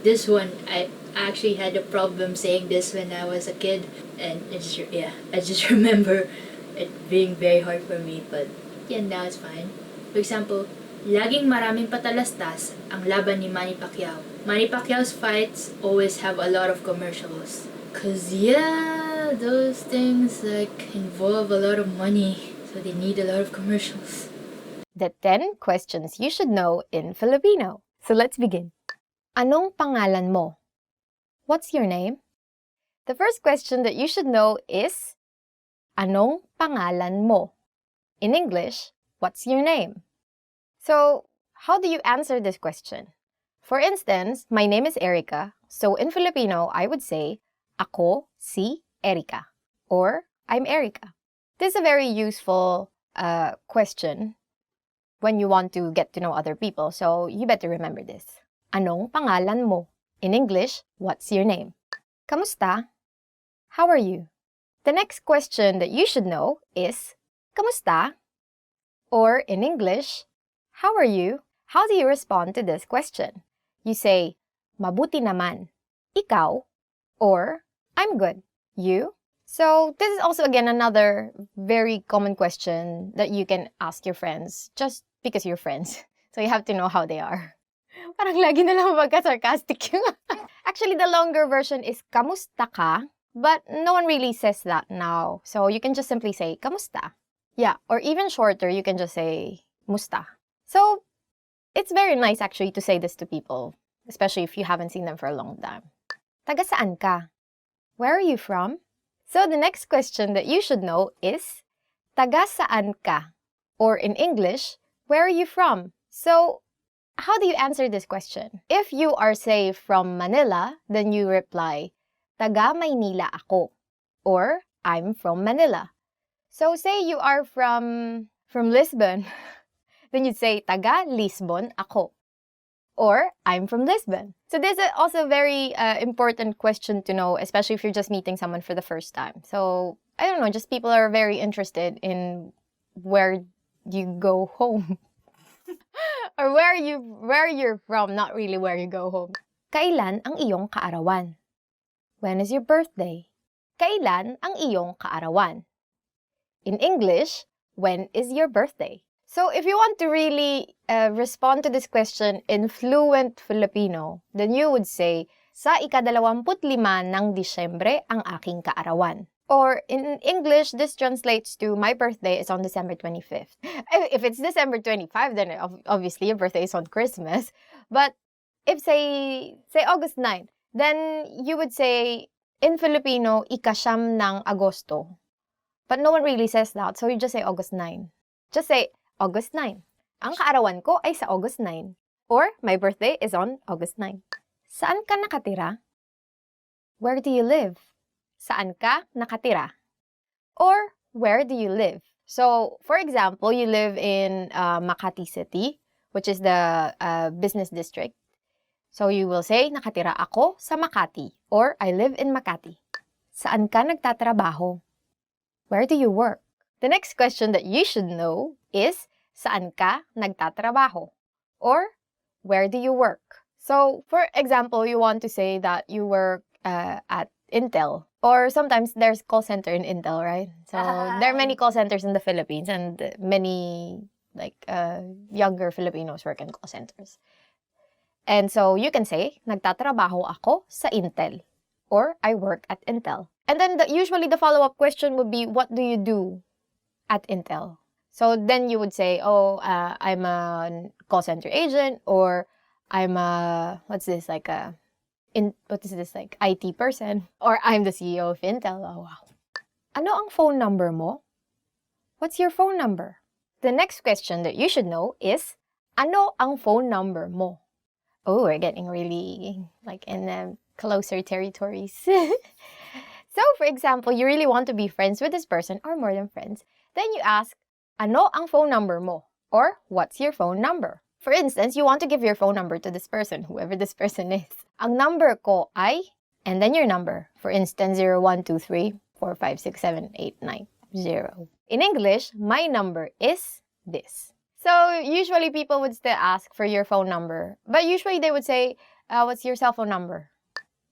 This one, I actually had a problem saying this when I was a kid, and I just remember it being very hard for me, but yeah, now it's fine. For example, laging maraming patalastas ang laban ni Manny Pacquiao. Manny Pacquiao's fights always have a lot of commercials. Cause yeah, those things like involve a lot of money. So they need a lot of commercials. The 10 questions you should know in Filipino. So let's begin. Anong pangalan mo? What's your name? The first question that you should know is, anong pangalan mo? In English, what's your name? So, how do you answer this question? For instance, my name is Erica. So in Filipino, I would say, ako si Erica. Or, I'm Erica. This is a very useful question when you want to get to know other people, so you better remember this. Anong pangalan mo? In English, what's your name? Kamusta? How are you? The next question that you should know is, kamusta? Or in English, how are you? How do you respond to this question? You say, mabuti naman. Ikaw? Or, I'm good. You? So this is also again another very common question that you can ask your friends just because you're friends. So you have to know how they are. Parang lagi na lang magka-sarcastic yung Actually, the longer version is kamusta ka, but no one really says that now. So you can just simply say kamusta. Yeah, or even shorter, you can just say musta. So it's very nice actually to say this to people, especially if you haven't seen them for a long time. Taga saan ka? Where are you from? So the next question that you should know is, taga saan ka? Or in English, where are you from? So how do you answer this question? If you are, say, from Manila, then you reply, taga Maynila ako. Or, I'm from Manila. So say you are from Lisbon, then you'd say, taga Lisbon ako. Or, I'm from Lisbon. So this is also a very important question to know, especially if you're just meeting someone for the first time. So, I don't know, just people are very interested in where you go home. Or where you're from, not really where you go home. Kailan ang iyong kaarawan? When is your birthday? Kailan ang iyong kaarawan? In English, when is your birthday? So if you want to really respond to this question in fluent Filipino, then you would say, sa ika-25 ng Disyembre ang aking kaarawan. Or in English, this translates to my birthday is on December 25th. If it's December 25, then obviously your birthday is on Christmas. But if say August 9, then you would say in Filipino, ika-siyam ng Agosto. But no one really says that, so you just say August 9. Just say August 9. Ang kaarawan ko ay sa August 9. Or, my birthday is on August 9. Saan ka nakatira? Where do you live? Saan ka nakatira? Or, where do you live? So, for example, you live in Makati City, which is the business district. So, you will say, nakatira ako sa Makati. Or, I live in Makati. Saan ka nagtatrabaho? Where do you work? The next question that you should know is, saan ka nagtatrabaho? Or, where do you work? So, for example, you want to say that you work at Intel. Or sometimes there's call center in Intel, right? So, there are many call centers in the Philippines and many younger Filipinos work in call centers. And so, you can say, nagtatrabaho ako sa Intel. Or, I work at Intel. And then, usually the follow-up question would be, what do you do at Intel? So then you would say, I'm a call center agent, or I'm a, IT person, or I'm the CEO of Intel. Oh, wow. Ano ang phone number mo? What's your phone number? The next question that you should know is, ano ang phone number mo? Oh, we're getting really in closer territories. So, for example, you really want to be friends with this person or more than friends. Then you ask, ano ang phone number mo? Or, what's your phone number? For instance, you want to give your phone number to this person, whoever this person is. Ang number ko ay, and then your number. For instance, 0123456789. In English, my number is this. So, usually people would still ask for your phone number. But usually they would say, what's your cell phone number?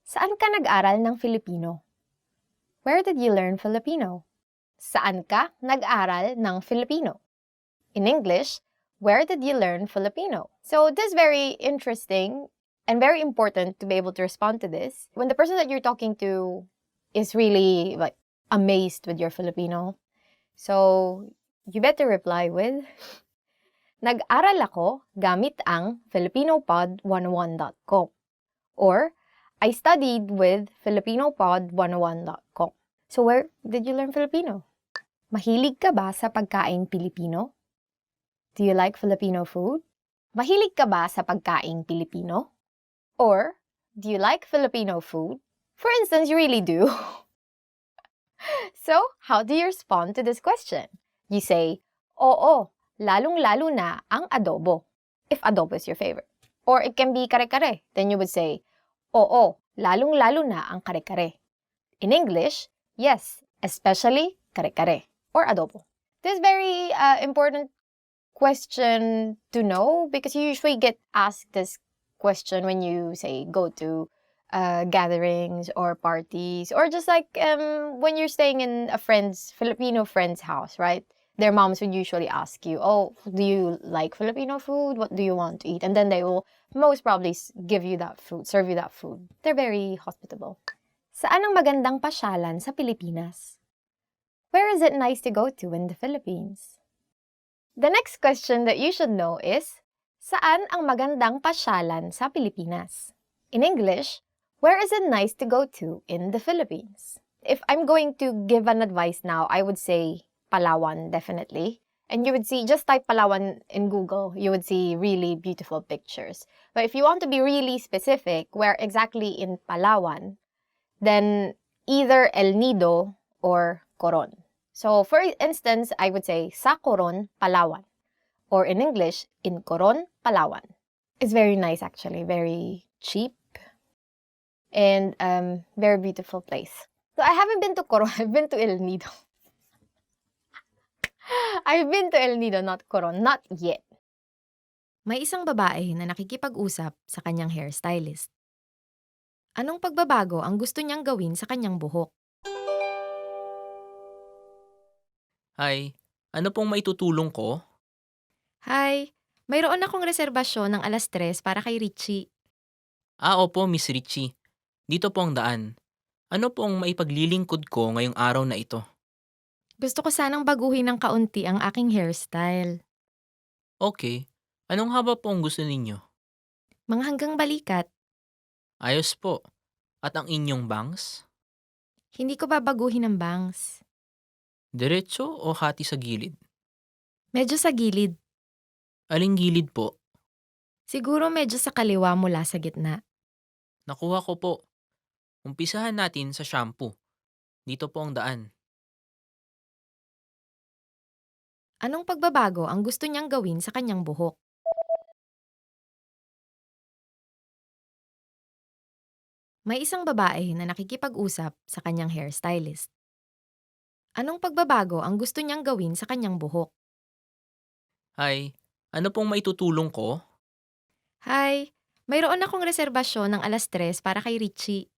Saan ka nag-aral ng Filipino? Where did you learn Filipino? Saan ka nag-aral ng Filipino? In English, where did you learn Filipino? So this is very interesting and very important to be able to respond to this. When the person that you're talking to is really amazed with your Filipino, so you better reply with, nag-aral ako gamit ang filipinopod101.com. Or, I studied with filipinopod101.com. So where did you learn Filipino? Mahilig ka ba sa pagkaing Pilipino? Do you like Filipino food? Mahilig ka ba sa pagkaing Pilipino? Or, do you like Filipino food? For instance, you really do. So, how do you respond to this question? You say, oo, lalong-lalo na ang adobo, if adobo is your favorite. Or it can be kare-kare. Then you would say, oo, lalong-lalo na ang kare-kare. In English, yes, especially kare-kare or adobo. This is very important question to know because you usually get asked this question when you say go to gatherings or parties or just when you're staying in a Filipino friend's house, right? Their moms would usually ask you, oh, do you like Filipino food? What do you want to eat? And then they will most probably give you that food, serve you that food. They're very hospitable. Saan ang magandang pasyalan sa Pilipinas? Where is it nice to go to in the Philippines? The next question that you should know is, saan ang magandang pasyalan sa Pilipinas? In English, where is it nice to go to in the Philippines? If I'm going to give an advice now, I would say Palawan, definitely. And you would see, just type Palawan in Google, you would see really beautiful pictures. But if you want to be really specific, where exactly in Palawan, then either El Nido or Coron. So, for instance, I would say sa Coron, Palawan. Or in English, in Coron, Palawan. It's very nice actually, very cheap. And very beautiful place. So, I haven't been to Coron, I've been to El Nido. I've been to El Nido, not Coron, not yet. May isang babae na nakikipag-usap sa kanyang hairstylist. Anong pagbabago ang gusto niyang gawin sa kanyang buhok? Hi, ano pong maitutulong ko? Hi, mayroon akong reserbasyon ng 3:00 para kay Richie. Opo, Miss Richie. Dito po ang daan. Ano pong maipaglilingkod ko ngayong araw na ito? Gusto ko sanang baguhin ng kaunti ang aking hairstyle. Okay, anong haba po ang gusto ninyo? Mga hanggang balikat. Ayos po. At ang inyong bangs? Hindi ko babaguhin ang bangs. Diretso o hati sa gilid? Medyo sa gilid. Aling gilid po? Siguro medyo sa kaliwa mula sa gitna. Nakuha ko po. Umpisahan natin sa shampoo. Dito po ang daan. Anong pagbabago ang gusto niyang gawin sa kanyang buhok? May isang babae na nakikipag-usap sa kanyang hairstylist. Anong pagbabago ang gusto niyang gawin sa kanyang buhok? Hi, ano pong maitutulong ko? Hi, mayroon akong reserbasyon ng 3:00 para kay Richie.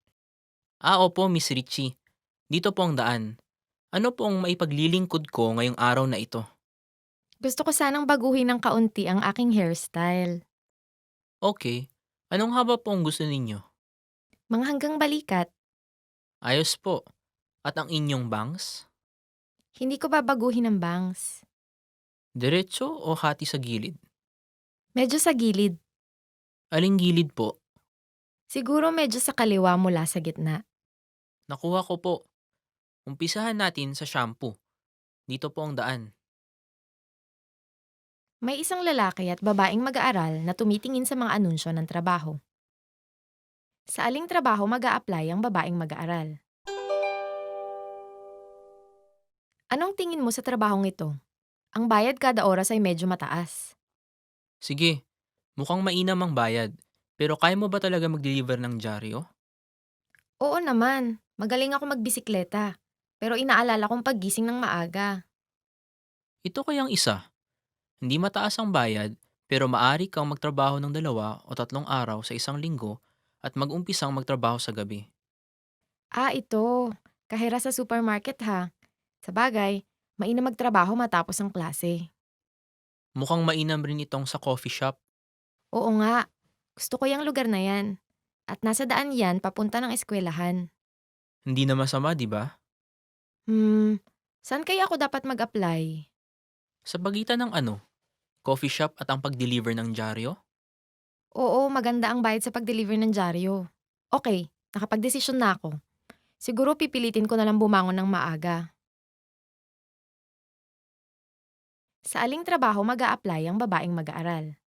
Opo, Miss Richie. Dito po ang daan. Ano pong maipaglilingkod ko ngayong araw na ito? Gusto ko sanang baguhin ng kaunti ang aking hairstyle. Okay. Anong haba po ang gusto ninyo? Mga hanggang balikat, Ayos po. At ang inyong bangs? hindi ko babaguhin ang bangs. Diretso o hati sa gilid? Medyo sa gilid. Aling gilid po? Siguro medyo sa kaliwa mula sa gitna. Nakuha ko po. Umpisahan natin sa shampoo. Dito po ang daan. May isang lalaki at babaeng mag-aaral na tumitingin sa mga anunsyo ng trabaho. Sa aling trabaho mag-a-apply ang babaeng mag-aaral? Anong tingin mo sa trabahong ito? Ang bayad kada oras ay medyo mataas. Sige, mukhang mainam ang bayad. Pero kaya mo ba talaga mag-deliver ng dyaryo? Oo naman, magaling ako magbisikleta. Pero inaalala kong paggising ng maaga. Ito kayang isa. Hindi mataas ang bayad, pero maari kang magtrabaho ng 2 o 3 araw sa isang linggo at mag-umpisang magtrabaho sa gabi. Ito. Kahira sa supermarket ha. Sabagay, mainam magtrabaho matapos ang klase. Mukhang mainam rin itong sa coffee shop. Oo nga, gusto ko yung lugar na yan. At nasa daan yan papunta ng eskwelahan. Hindi na masama, di ba? Saan kaya ako dapat mag-apply? Sa pagitan ng ano? Coffee shop at ang pag-deliver ng dyaryo? Oo, maganda ang bayad sa pag-deliver ng dyaryo. Okay, nakapag-desisyon na ako. Siguro pipilitin ko na lang bumangon ng maaga. Sa aling trabaho mag-a-apply ang babaeng mag-aaral?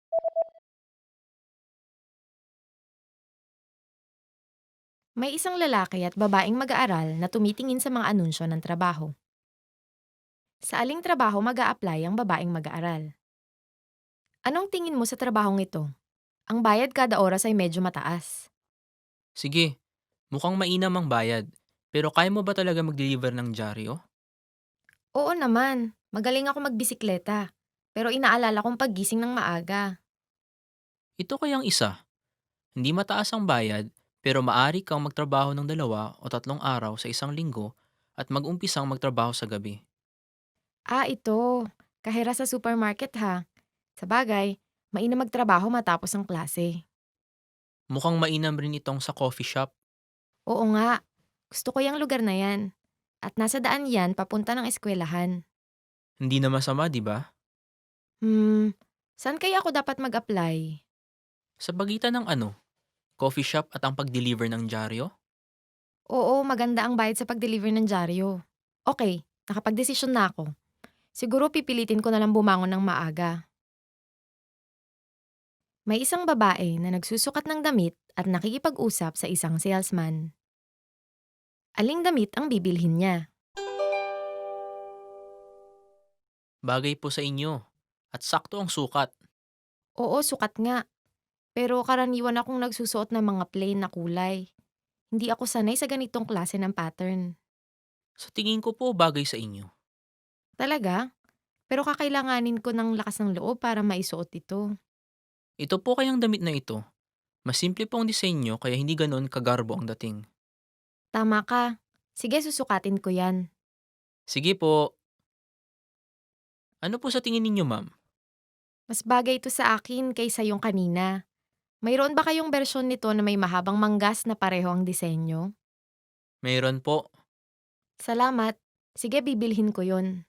May isang lalaki at babaeng mag-aaral na tumitingin sa mga anunsyo ng trabaho. Sa aling trabaho mag-a-apply ang babaeng mag-aaral? Anong tingin mo sa trabahong ito? Ang bayad kada oras ay medyo mataas. Sige, mukhang mainam ang bayad. Pero kaya mo ba talaga mag-deliver ng dyaryo? Oo naman, magaling ako magbisikleta. Pero inaalala kong paggising ng maaga. Ito kayang isa. Hindi mataas ang bayad, pero maari kang magtrabaho ng 2 o 3 araw sa isang linggo at mag-umpisang magtrabaho sa gabi. Ito. Kahira sa supermarket ha. Sabagay, mainam magtrabaho matapos ang klase. Mukhang mainam rin itong sa coffee shop. Oo nga, gusto ko yung lugar na yan. At nasa daan yan papunta ng eskwelahan. Hindi na masama, di ba? Saan kaya ako dapat mag-apply? Sa pagitan ng ano? Coffee shop at ang pag-deliver ng dyaryo? Oo, maganda ang bayad sa pag-deliver ng dyaryo. Okay, nakapag-desisyon na ako. Siguro pipilitin ko na lang bumangon ng maaga. May isang babae na nagsusukat ng damit at nakikipag-usap sa isang salesman. Aling damit ang bibilhin niya? Bagay po sa inyo. At sakto ang sukat. Oo, sukat nga. Pero karaniwan akong nagsusuot ng mga plain na kulay. Hindi ako sanay sa ganitong klase ng pattern. Sa tingin ko po bagay sa inyo. Talaga? Pero kakailanganin ko ng lakas ng loob para maisuot ito. Ito po kayang damit na ito. Mas simple po ang disenyo kaya hindi ganoon kagarbo ang dating. Tama ka. Sige, susukatin ko yan. Sige po. Ano po sa tingin ninyo, ma'am? Mas bagay ito sa akin kaysa yung kanina. Mayroon ba kayong bersyon nito na may mahabang manggas na pareho ang disenyo? Mayroon po. Salamat. Sige, bibilhin ko yon.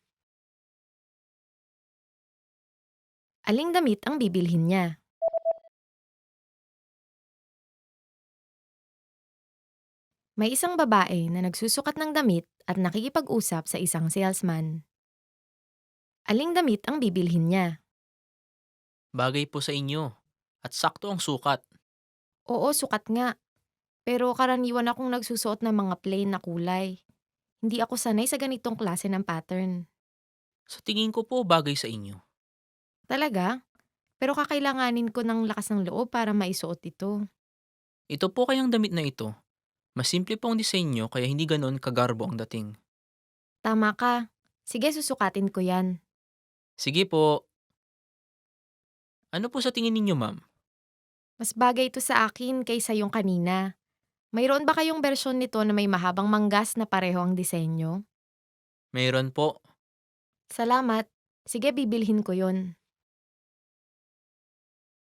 Aling damit ang bibilhin niya? May isang babae na nagsusukat ng damit at nakikipag-usap sa isang salesman. Aling damit ang bibilhin niya? Bagay po sa inyo. At sakto ang sukat. Oo, sukat nga. Pero karaniwan akong nagsusuot ng mga plain na kulay. Hindi ako sanay sa ganitong klase ng pattern. Sa tingin ko po bagay sa inyo. Talaga? Pero kakailanganin ko ng lakas ng loob para maisuot ito. Ito po kayang damit na ito. Mas simple po ang disenyo kaya hindi ganoon kagarbo ang dating. Tama ka. Sige, susukatin ko yan. Sige po. Ano po sa tingin ninyo, ma'am? Mas bagay ito sa akin kaysa yung kanina. Mayroon ba kayong bersyon nito na may mahabang manggas na pareho ang disenyo? Mayroon po. Salamat. Sige, bibilhin ko yon.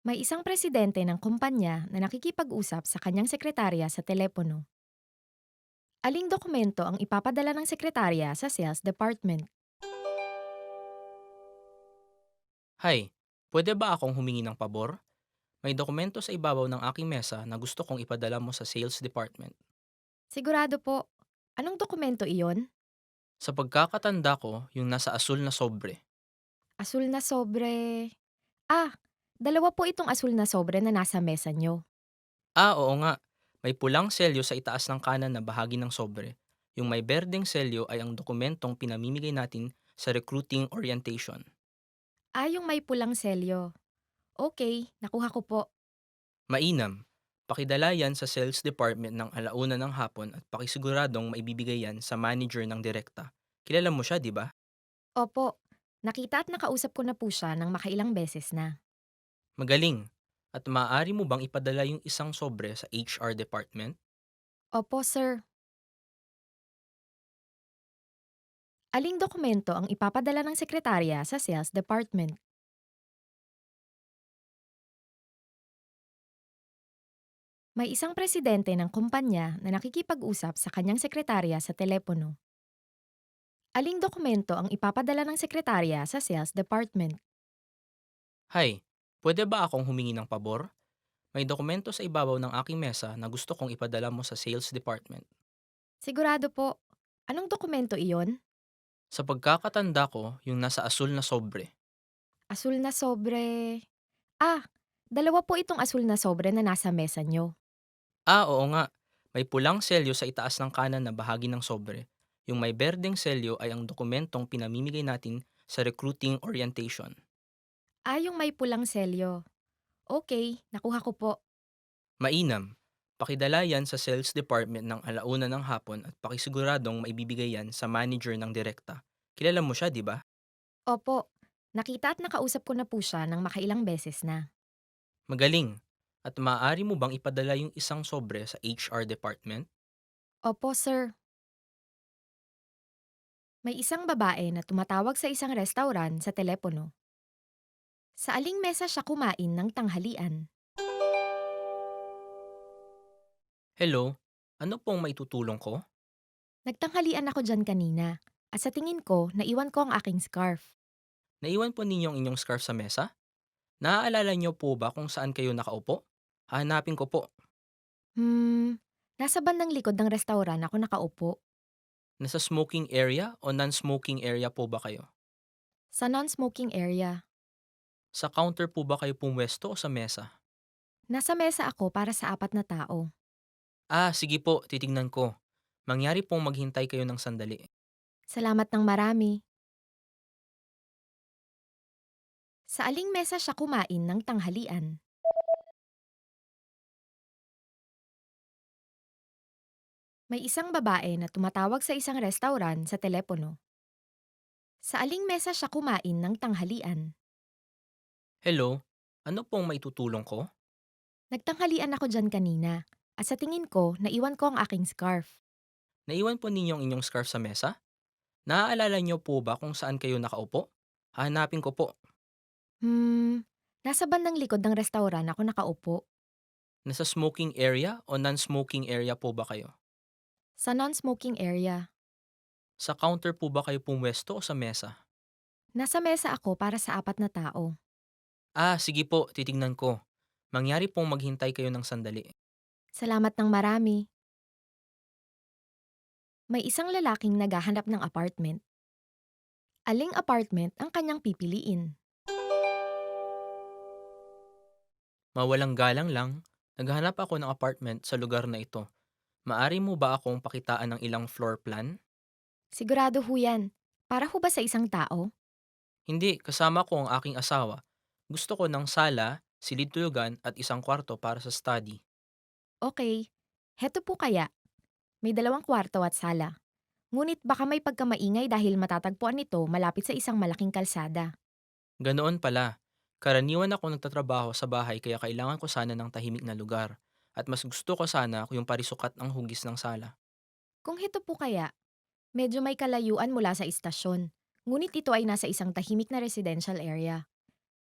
May isang presidente ng kumpanya na nakikipag-usap sa kanyang sekretarya sa telepono. Aling dokumento ang ipapadala ng sekretarya sa sales department? Hi, pwede ba akong humingi ng pabor? May dokumento sa ibabaw ng aking mesa na gusto kong ipadala mo sa sales department. Sigurado po. Anong dokumento iyon? Sa pagkakatanda ko, yung nasa asul na sobre. Asul na sobre... dalawa po itong asul na sobre na nasa mesa nyo. Oo nga. May pulang selyo sa itaas ng kanan na bahagi ng sobre. Yung may berdeng selyo ay ang dokumentong pinamimigay natin sa recruiting orientation. Yung may pulang selyo. Okay, nakuha ko po. Mainam. Pakidala yan sa sales department ng alauna ng hapon at pakisiguradong maibibigay yan sa manager ng direkta. Kilala mo siya, di ba? Opo, nakita at nakausap ko na po siya ng makailang beses na. Magaling. At maaari mo bang ipadala yung isang sobre sa HR department? Opo, sir. Aling dokumento ang ipapadala ng sekretarya sa sales department? May isang presidente ng kumpanya na nakikipag-usap sa kanyang sekretarya sa telepono. Aling dokumento ang ipapadala ng sekretarya sa sales department? Hi, pwede ba akong humingi ng pabor? May dokumento sa ibabaw ng aking mesa na gusto kong ipadala mo sa sales department. Sigurado po. Anong dokumento iyon? Sa pagkakatanda ko, yung nasa asul na sobre. Asul na sobre... dalawa po itong asul na sobre na nasa mesa nyo. Oo nga. May pulang selyo sa itaas ng kanan na bahagi ng sobre. Yung may berdeng selyo ay ang dokumentong pinamimigay natin sa recruiting orientation. Yung may pulang selyo. Okay, nakuha ko po. Mainam. Pakidala yan sa sales department ng alauna ng hapon at pakisiguradong maibibigay yan sa manager ng direkta. Kilala mo siya, di ba? Opo, nakita at nakausap ko na po siya ng makailang beses na. Magaling. At maaari mo bang ipadala yung isang sobre sa HR department? Opo, sir. May isang babae na tumatawag sa isang restaurant sa telepono. Sa aling mesa siya kumain ng tanghalian? Hello, ano pong maitutulong ko? Nagtanghalian ako dyan kanina at sa tingin ko, naiwan ko ang aking scarf. Naiwan po ninyo ang inyong scarf sa mesa? Naaalala niyo po ba kung saan kayo nakaupo? Hahanapin ko po. Nasa bandang likod ng restaurant ako nakaupo. Nasa smoking area o non-smoking area po ba kayo? Sa non-smoking area. Sa counter po ba kayo pumwesto o sa mesa? Nasa mesa ako para sa 4 na tao. Sige po, titignan ko. Mangyari pong maghintay kayo ng sandali. Salamat ng marami. Sa aling mesa siya kumain ng tanghalian? May isang babae na tumatawag sa isang restaurant sa telepono. Sa aling mesa siya kumain ng tanghalian? Hello, ano pong maitutulong ko? Nagtanghalian ako dyan kanina at sa tingin ko, naiwan ko ang aking scarf. Naiwan po ninyo ang inyong scarf sa mesa? Naaalala niyo po ba kung saan kayo nakaupo? Hahanapin ko po. Nasa bandang likod ng restaurant ako nakaupo. Nasa smoking area o non-smoking area po ba kayo? Sa non-smoking area. Sa counter po ba kayo pumwesto o sa mesa? Nasa mesa ako para sa 4 na tao. Sige po, titignan ko. Mangyari pong maghintay kayo ng sandali. Salamat ng marami. May isang lalaking naghahanap ng apartment. Aling apartment ang kanyang pipiliin? Mawalang galang lang, naghahanap ako ng apartment sa lugar na ito. Maari mo ba akong pakitaan ng ilang floor plan? Sigurado ho yan. Para ho ba sa isang tao? Hindi, kasama ko ang aking asawa. Gusto ko ng sala, silid-tulugan at isang kwarto para sa study. Okay. Heto po kaya. May 2 kwarto at sala. Ngunit baka may pagkamaingay dahil matatagpuan ito malapit sa isang malaking kalsada. Ganoon pala. Karaniwan ako nagtatrabaho sa bahay kaya kailangan ko sana ng tahimik na lugar. At mas gusto ko sana kung yung parisukat ng hugis ng sala. Kung heto po kaya, medyo may kalayuan mula sa istasyon. Ngunit ito ay nasa isang tahimik na residential area.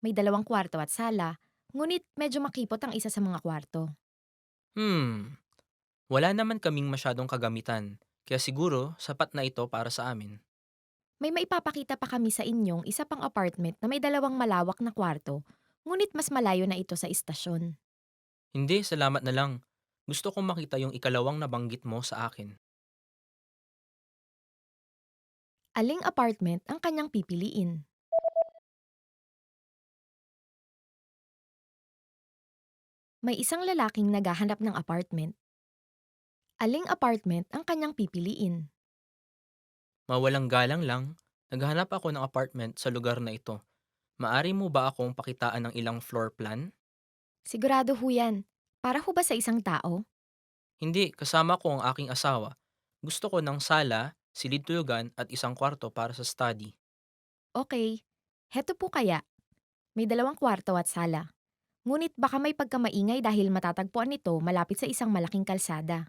May 2 kwarto at sala, ngunit medyo makipot ang isa sa mga kwarto. Hmm, wala naman kaming masyadong kagamitan. Kaya siguro sapat na ito para sa amin. May maipapakita pa kami sa inyong isa pang apartment na may 2 malawak na kwarto, ngunit mas malayo na ito sa istasyon. Hindi, salamat na lang. Gusto kong makita yung ikalawang nabanggit mo sa akin. Aling apartment ang kanyang pipiliin? May isang lalaking naghahanap ng apartment. Aling apartment ang kanyang pipiliin? Mawalang galang lang, naghahanap ako ng apartment sa lugar na ito. Maari mo ba akong pakitaan ng ilang floor plan? Sigurado ho yan. Para ho ba sa isang tao? Hindi, kasama ko ang aking asawa. Gusto ko ng sala, silid-tulugan at isang kwarto para sa study. Okay. Heto po kaya. May 2 kwarto at sala. Ngunit baka may pagkamaingay dahil matatagpuan ito malapit sa isang malaking kalsada.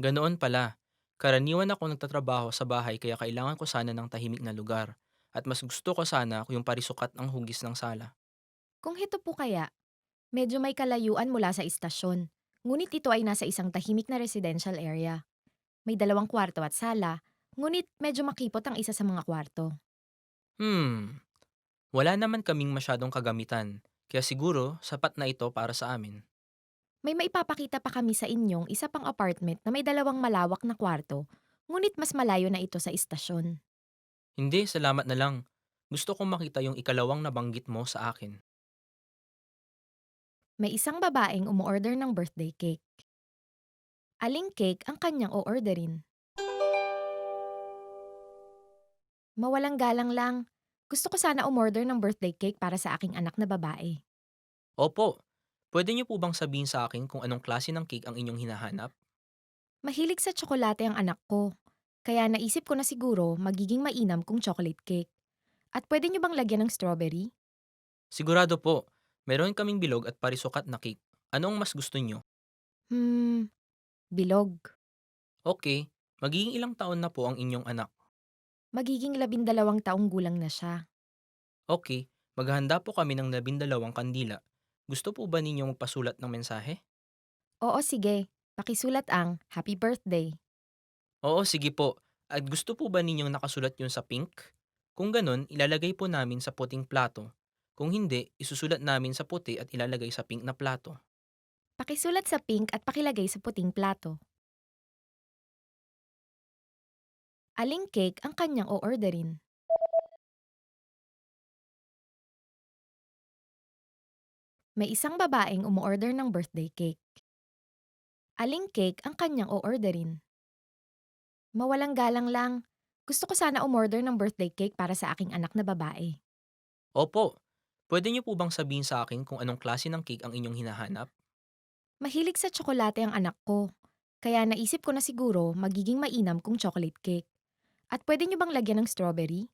Ganoon pala. Karaniwan ako nagtatrabaho sa bahay kaya kailangan ko sana ng tahimik na lugar. At mas gusto ko sana kung yung parisukat ng hugis ng sala. Kung heto po kaya, medyo may kalayuan mula sa istasyon. Ngunit ito ay nasa isang tahimik na residential area. May 2 kwarto at sala, ngunit medyo makipot ang isa sa mga kwarto. Hmm, wala naman kaming masyadong kagamitan. Kaya siguro sapat na ito para sa amin. May maipapakita pa kami sa inyong isa pang apartment na may 2 malawak na kwarto, ngunit mas malayo na ito sa istasyon. Hindi, salamat na lang. Gusto kong makita yung ikalawang nabanggit mo sa akin. May isang babaeng umuorder ng birthday cake. Aling cake ang kanyang o-orderin? Mawalang galang lang. Gusto ko sana umorder ng birthday cake para sa aking anak na babae. Opo, pwede niyo po bang sabihin sa akin kung anong klase ng cake ang inyong hinahanap? Mahilig sa tsokolate ang anak ko, kaya naisip ko na siguro magiging mainam kung chocolate cake. At pwede niyo bang lagyan ng strawberry? Sigurado po, meron kaming bilog at parisukat na cake. Ano ang mas gusto niyo? Hmm, bilog. Okay, magiging ilang taon na po ang inyong anak? Magiging 12 taong gulang na siya. Okay, maghahanda po kami ng 12 kandila. Gusto po ba ninyong magpasulat ng mensahe? Oo, sige. Pakisulat ang Happy Birthday. Oo, sige po. At gusto po ba ninyong nakasulat yun sa pink? Kung ganun, ilalagay po namin sa puting plato. Kung hindi, isusulat namin sa puti at ilalagay sa pink na plato. Pakisulat sa pink at pakilagay sa puting plato. Aling cake ang kanyang o-orderin? May isang babaeng umuorder ng birthday cake. Aling cake ang kanyang o-orderin? Mawalang galang lang. Gusto ko sana umorder ng birthday cake para sa aking anak na babae. Opo, pwede niyo po bang sabihin sa akin kung anong klase ng cake ang inyong hinahanap? Mahilig sa tsokolate ang anak ko, kaya naisip ko na siguro magiging mainam kung chocolate cake. At pwede niyo bang lagyan ng strawberry?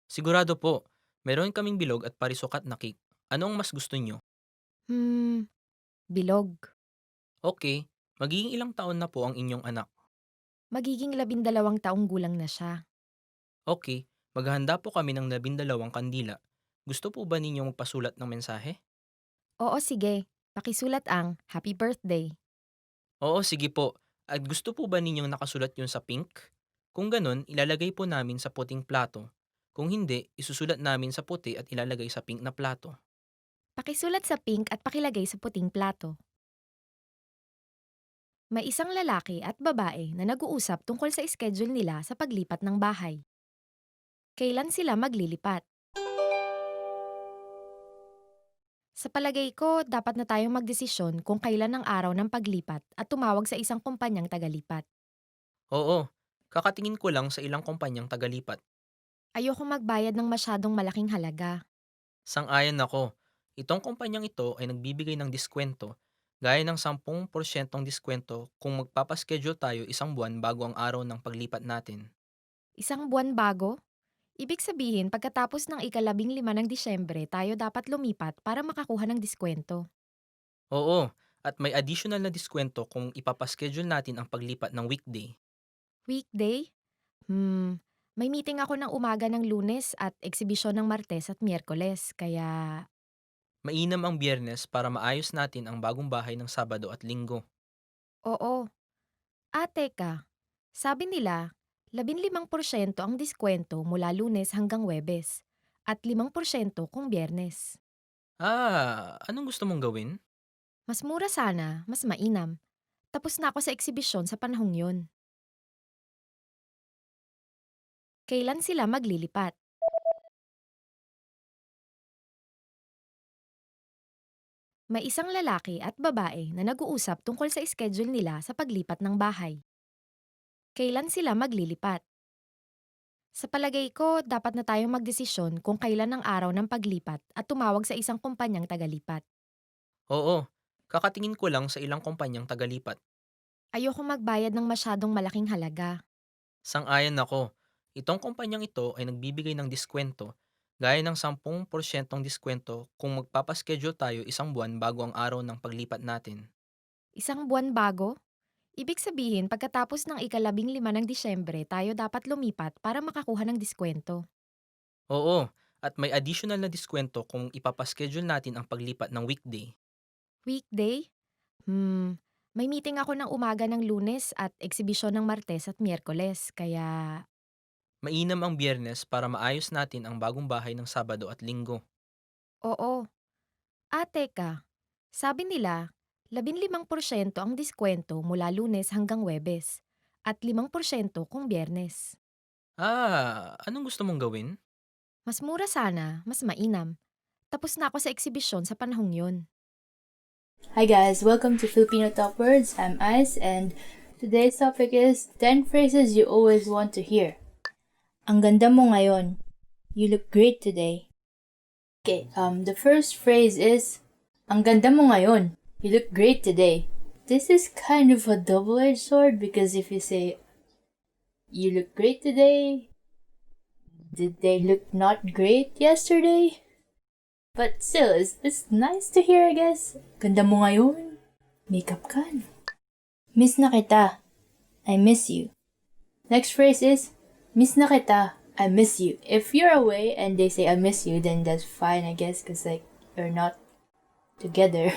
Sigurado po, meron kaming bilog at parisukat na cake. Ano ang mas gusto niyo? Hmm, bilog. Okay, magiging ilang taon na po ang inyong anak? Magiging 12 taong gulang na siya. Okay, maghahanda po kami ng 12 kandila. Gusto po ba ninyong magpasulat ng mensahe? Oo, sige. Pakisulat ang Happy Birthday. Oo, sige po. At gusto po ba ninyong nakasulat yun sa pink? Kung ganun, ilalagay po namin sa puting plato. Kung hindi, isusulat namin sa puti at ilalagay sa pink na plato. Pakisulat sa pink at pakilagay sa puting plato. May isang lalaki at babae na nag-uusap tungkol sa schedule nila sa paglipat ng bahay. Kailan sila maglilipat? Sa palagay ko, dapat na tayong magdesisyon kung kailan ang araw ng paglipat at tumawag sa isang kumpanyang tagalipat. Oo, kakatingin ko lang sa ilang kumpanyang tagalipat. Ayoko magbayad ng masyadong malaking halaga. Sang-ayon ako. Itong kumpanyang ito ay nagbibigay ng diskwento, gaya ng 10% diskwento kung magpapaschedule tayo isang buwan bago ang araw ng paglipat natin. Isang buwan bago? Ibig sabihin, pagkatapos ng ika-15 ng Disyembre, tayo dapat lumipat para makakuha ng diskwento. Oo, at may additional na diskwento kung ipapaschedule natin ang paglipat ng weekday. Weekday? May meeting ako ng umaga ng Lunes at eksibisyon ng Martes at Miyerkules, kaya Mainam ang Biyernes para maayos natin ang bagong bahay ng Sabado at Linggo. oo. Teka, sabi nila, 15% ang diskwento mula Lunes hanggang Webes at 5% kung Biyernes. Anong gusto mong gawin? Mas mura sana, mas mainam. Tapos na ako sa eksibisyon sa panahong yun. Kailan sila maglilipat? May isang lalaki at babae na nag-uusap tungkol sa schedule nila sa paglipat ng bahay. Kailan sila maglilipat? Sa palagay ko, dapat na tayong magdesisyon kung kailan ang araw ng paglipat at tumawag sa isang kumpanyang tagalipat. Oo, kakatingin ko lang sa ilang kumpanyang tagalipat. Ayoko magbayad ng masyadong malaking halaga. Sang-ayon ako. Itong kumpanyang ito ay nagbibigay ng diskwento, gaya ng 10% diskwento kung magpapaschedule tayo isang buwan bago ang araw ng paglipat natin. Isang buwan bago? Ibig sabihin, pagkatapos ng ika-15 ng Disyembre, tayo dapat lumipat para makakuha ng diskwento. Oo, at may additional na diskwento kung ipapaschedule natin ang paglipat ng weekday. Weekday? May meeting ako ng umaga ng Lunes at eksibisyon ng Martes at Miyerkules, kaya Mainam ang Biyernes para maayos natin ang bagong bahay ng Sabado at Linggo. oo. Teka, sabi nila, 15% ang diskwento mula Lunes hanggang Webes at 5% kung Biyernes. Anong gusto mong gawin? Mas mura sana, mas mainam. Tapos na ako sa eksibisyon sa panahong yun. Hi guys, welcome to Filipino Top Words. I'm Ice and today's topic is 10 phrases you always want to hear. Ang ganda mo ngayon. You look great today. Okay, the first phrase is ang ganda mo ngayon. You look great today. This is kind of a double-edged sword because if you say you look great today, did they look not great yesterday? But still, it's nice to hear, I guess. Ganda mo ngayon. Makeup ka, no? Miss na kita. I miss you. Next phrase is, miss na kita. I miss you. If you're away and they say I miss you, then that's fine, I guess, because like, you're not together.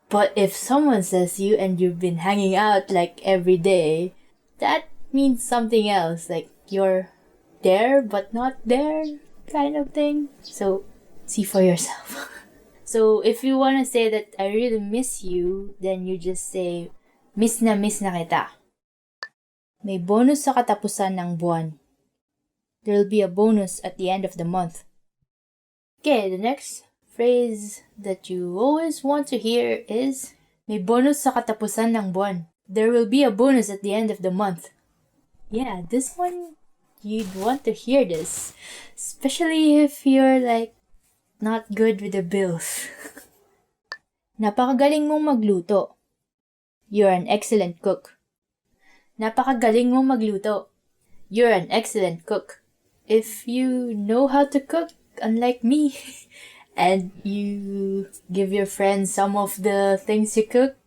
But if someone says you and you've been hanging out like every day, that means something else. Like, you're there but not there kind of thing. So, see for yourself. So, if you want to say that I really miss you, then you just say, miss na kita. May bonus sa katapusan ng buwan. There'll be a bonus at the end of the month. Okay, the next phrase that you always want to hear is, may bonus sa katapusan ng buwan. There will be a bonus at the end of the month. Yeah, this one, you'd want to hear this. Especially if you're like, not good with the bills. Napakagaling mong magluto. You're an excellent cook. Napakagaling mong magluto. You're an excellent cook. If you know how to cook, unlike me, and you give your friends some of the things you cook,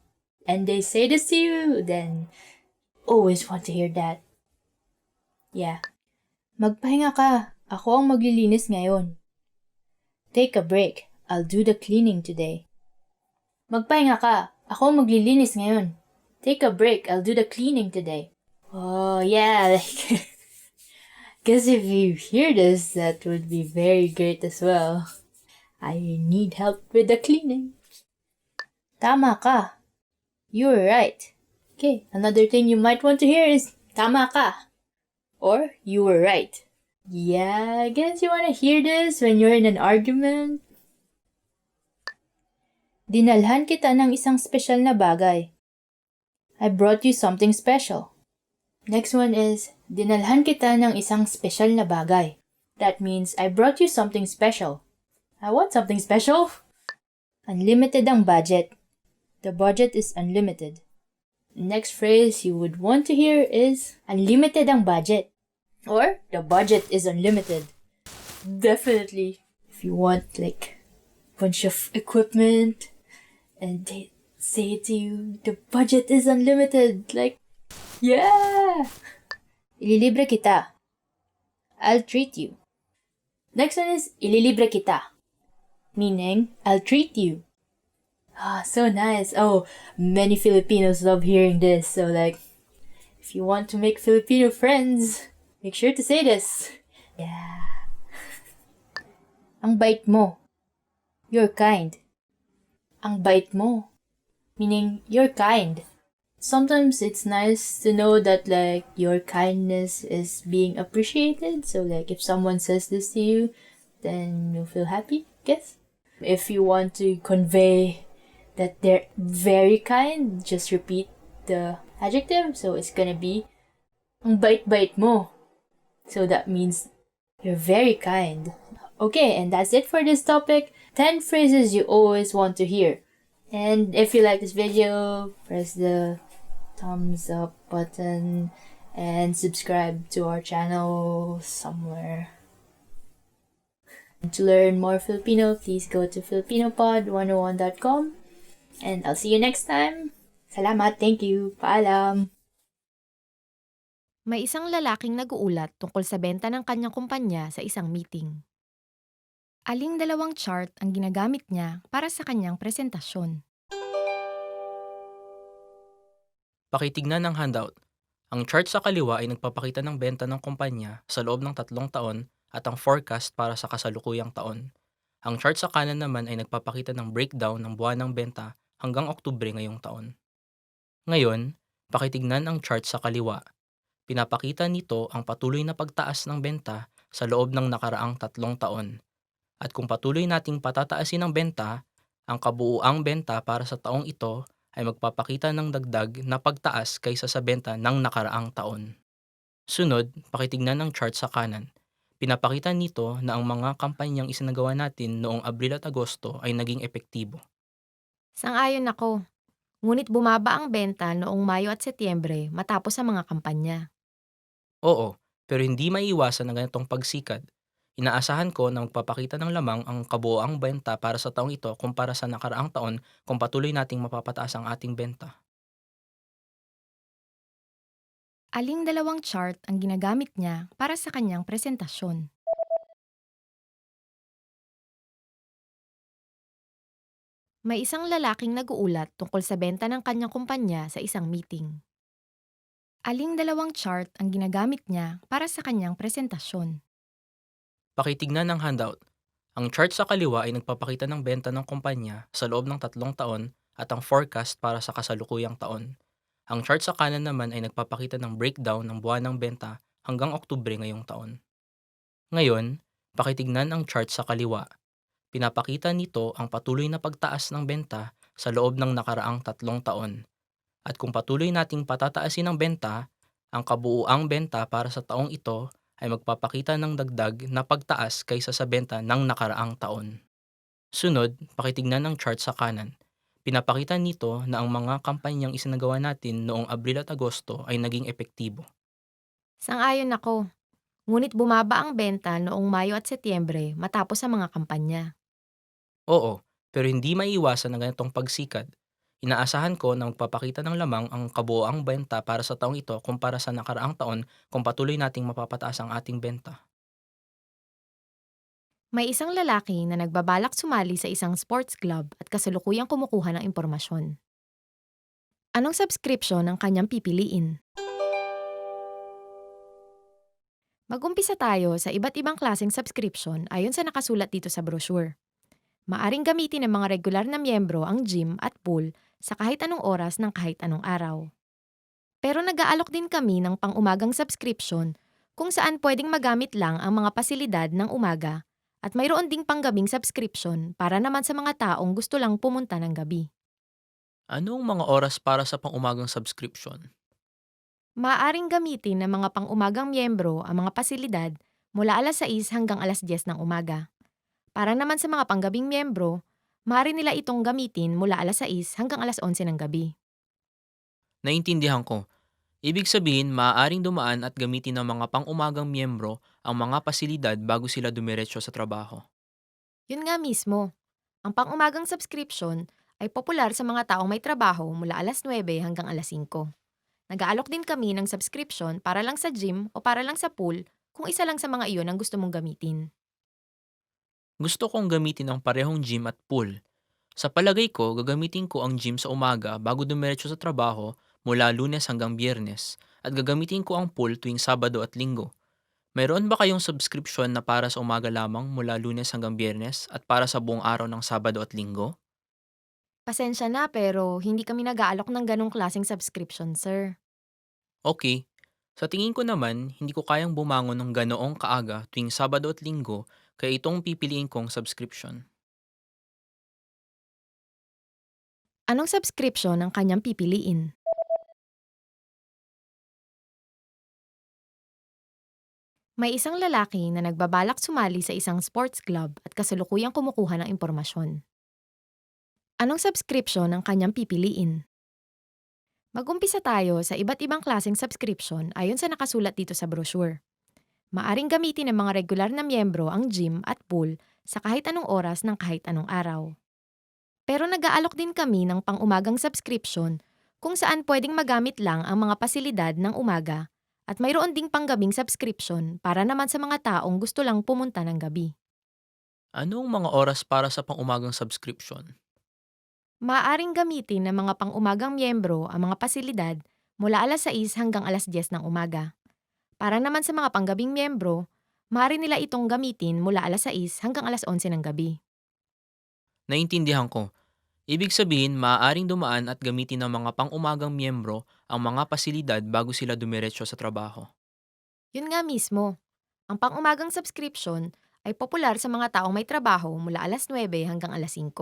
and they say this to you, then always want to hear that. Yeah. Magpahinga ka. Ako ang maglilinis ngayon. Take a break. I'll do the cleaning today. Magpahinga ka. Ako ang maglilinis ngayon. Take a break. I'll do the cleaning today. Oh, yeah. Guess if you hear this, that would be very great as well. I need help with the cleaning. Tama ka. You're right. Okay, another thing you might want to hear is tama ka. Or you were right. Yeah, I guess you want to hear this when you're in an argument. Dinalhan kita ng isang special na bagay. I brought you something special. Next one is, dinalhan kita ng isang special na bagay. That means, I brought you something special. I want something special. Unlimited ang budget. The budget is unlimited. Next phrase you would want to hear is, unlimited ang budget. Or, the budget is unlimited. Definitely, if you want like bunch of equipment and they say to you, the budget is unlimited. Like, yeah! Ililibre kita. I'll treat you. Next one is, ililibre kita. Meaning, I'll treat you. Ah, so nice. Oh, many Filipinos love hearing this. So like, if you want to make Filipino friends, make sure to say this. Yeah. Ang bait mo. You're kind. Ang bait mo. Meaning, you're kind. Sometimes it's nice to know that like your kindness is being appreciated. So like if someone says this to you, then you'll feel happy, I guess. If you want to convey that they're very kind, just repeat the adjective. So it's gonna be, ang bait-bait mo. So that means you're very kind. Okay, and that's it for this topic. 10 phrases you always want to hear. And if you like this video, press the thumbs up button and subscribe to our channel somewhere. And to learn more Filipino, please go to filipinopod101.com. And I'll see you next time. Salamat, thank you, paalam. May isang lalaking nag-uulat tungkol sa benta ng kanyang kumpanya sa isang meeting. Aling dalawang chart ang ginagamit niya para sa kanyang presentasyon? Pakitignan ng handout. Ang chart sa kaliwa ay nagpapakita ng benta ng kumpanya sa loob ng 3 taon at ang forecast para sa kasalukuyang taon. Ang chart sa kanan naman ay nagpapakita ng breakdown ng buwan ng benta hanggang Oktubre ngayong taon. Ngayon, pakitignan ang chart sa kaliwa. Pinapakita nito ang patuloy na pagtaas ng benta sa loob ng nakaraang 3 taon. At kung patuloy nating patataasin ang benta, ang kabuuang benta para sa taong ito ay magpapakita ng dagdag na pagtaas kaysa sa benta ng nakaraang taon. Sunod, pakitignan ng chart sa kanan. Pinapakita nito na ang mga kampanyang isinagawa natin noong Abril at Agosto ay naging epektibo. Sang-ayon ako. Ngunit bumaba ang benta noong Mayo at Setyembre matapos ang mga kampanya. Oo, pero hindi maiiwasan ang ganitong pagsikad. Inaasahan ko na magpapakita ng lamang ang kabuoang benta para sa taong ito kumpara sa nakaraang taon kung patuloy nating mapapataas ang ating benta. Aling dalawang chart ang ginagamit niya para sa kanyang presentasyon? May isang lalaking nag-uulat tungkol sa benta ng kanyang kumpanya sa isang meeting. Aling dalawang chart ang ginagamit niya para sa kanyang presentasyon? Pakitignan ng handout. Ang chart sa kaliwa ay nagpapakita ng benta ng kumpanya sa loob ng 3 taon at ang forecast para sa kasalukuyang taon. Ang chart sa kanan naman ay nagpapakita ng breakdown ng buwan ng benta hanggang Oktubre ngayong taon. Ngayon, pakitignan ang chart sa kaliwa. Pinapakita nito ang patuloy na pagtaas ng benta sa loob ng nakaraang 3 taon. At kung patuloy nating patataasin ang benta, ang kabuuang benta para sa taong ito ay magpapakita ng dagdag na pagtaas kaysa sa benta ng nakaraang taon. Sunod, pakitignan ng chart sa kanan. Pinapakita nito na ang mga kampanyang isinagawa natin noong Abril at Agosto ay naging epektibo. Sang-ayon ako. Ngunit bumaba ang benta noong Mayo at Setyembre matapos ang mga kampanya. Oo, pero hindi maiiwasan ang ganitong pagsikad. Inaasahan ko na magpapakita ng lamang ang kabuoang benta para sa taong ito kumpara sa nakaraang taon kung patuloy nating mapapataas ang ating benta. May isang lalaki na nagbabalak sumali sa isang sports club at kasalukuyang kumukuha ng impormasyon. Anong subscription ang kanyang pipiliin? Mag-umpisa tayo sa iba't ibang klaseng subscription ayon sa nakasulat dito sa brochure. Maaring gamitin ng mga regular na miyembro ang gym at pool sa kahit anong oras ng kahit anong araw. Pero nag-aalok din kami ng pang-umagang subscription kung saan pwedeng magamit lang ang mga pasilidad ng umaga At mayroon ding panggabing subscription para naman sa mga taong gusto lang pumunta ng gabi. Anong mga oras para sa pang-umagang subscription? Maaaring gamitin ng mga pang-umagang miyembro ang mga pasilidad mula alas 6 hanggang alas 10 ng umaga. Para naman sa mga panggabing miyembro, maaari nila itong gamitin mula alas 6 hanggang alas 11 ng gabi. Naintindihan ko. Ibig sabihin, maaaring dumaan at gamitin ng mga pang-umagang miyembro ang mga pasilidad bago sila dumiretso sa trabaho. Yun nga mismo, ang pang-umagang subscription ay popular sa mga taong may trabaho mula alas 9 hanggang alas 5. Nag-aalok din kami ng subscription para lang sa gym o para lang sa pool kung isa lang sa mga iyon ang gusto mong gamitin. Gusto kong gamitin ang parehong gym at pool. Sa palagay ko, gagamitin ko ang gym sa umaga bago dumiretso sa trabaho mula Lunes hanggang Biyernes at gagamitin ko ang pool tuwing Sabado at Linggo. Mayroon ba kayong subscription na para sa umaga lamang mula Lunes hanggang Biyernes at para sa buong araw ng Sabado at Linggo? Pasensya na pero hindi kami nag-aalok ng ganong klaseng subscription, sir. Okay. Sa tingin ko naman, hindi ko kayang bumangon ng ganoong kaaga tuwing Sabado at Linggo kaya itong pipiliin kong subscription. Anong subscription ang kanyang pipiliin? May isang lalaki na nagbabalak sumali sa isang sports club at kasalukuyang kumukuha ng impormasyon. Anong subscription ang kanyang pipiliin? Mag-umpisa tayo sa iba't ibang klaseng subscription ayon sa nakasulat dito sa brochure. Maaring gamitin ng mga regular na miyembro ang gym at pool sa kahit anong oras ng kahit anong araw. Pero nag-aalok din kami ng pang-umagang subscription kung saan pwedeng magamit lang ang mga pasilidad ng umaga at mayroon ding panggabing subscription para naman sa mga taong gusto lang pumunta ng gabi. Anong mga oras para sa pang-umagang subscription? Maaaring gamitin ng mga pang-umagang miyembro ang mga pasilidad mula alas 6 hanggang alas 10 ng umaga. Para naman sa mga panggabing miyembro, maaari nila itong gamitin mula alas 6 hanggang alas 11 ng gabi. Naintindihan ko. Ibig sabihin, maaaring dumaan at gamitin ng mga pang-umagang miyembro ang mga pasilidad bago sila dumiretso sa trabaho. Yun nga mismo, ang pang-umagang subscription ay popular sa mga taong may trabaho mula alas 9 hanggang alas 5.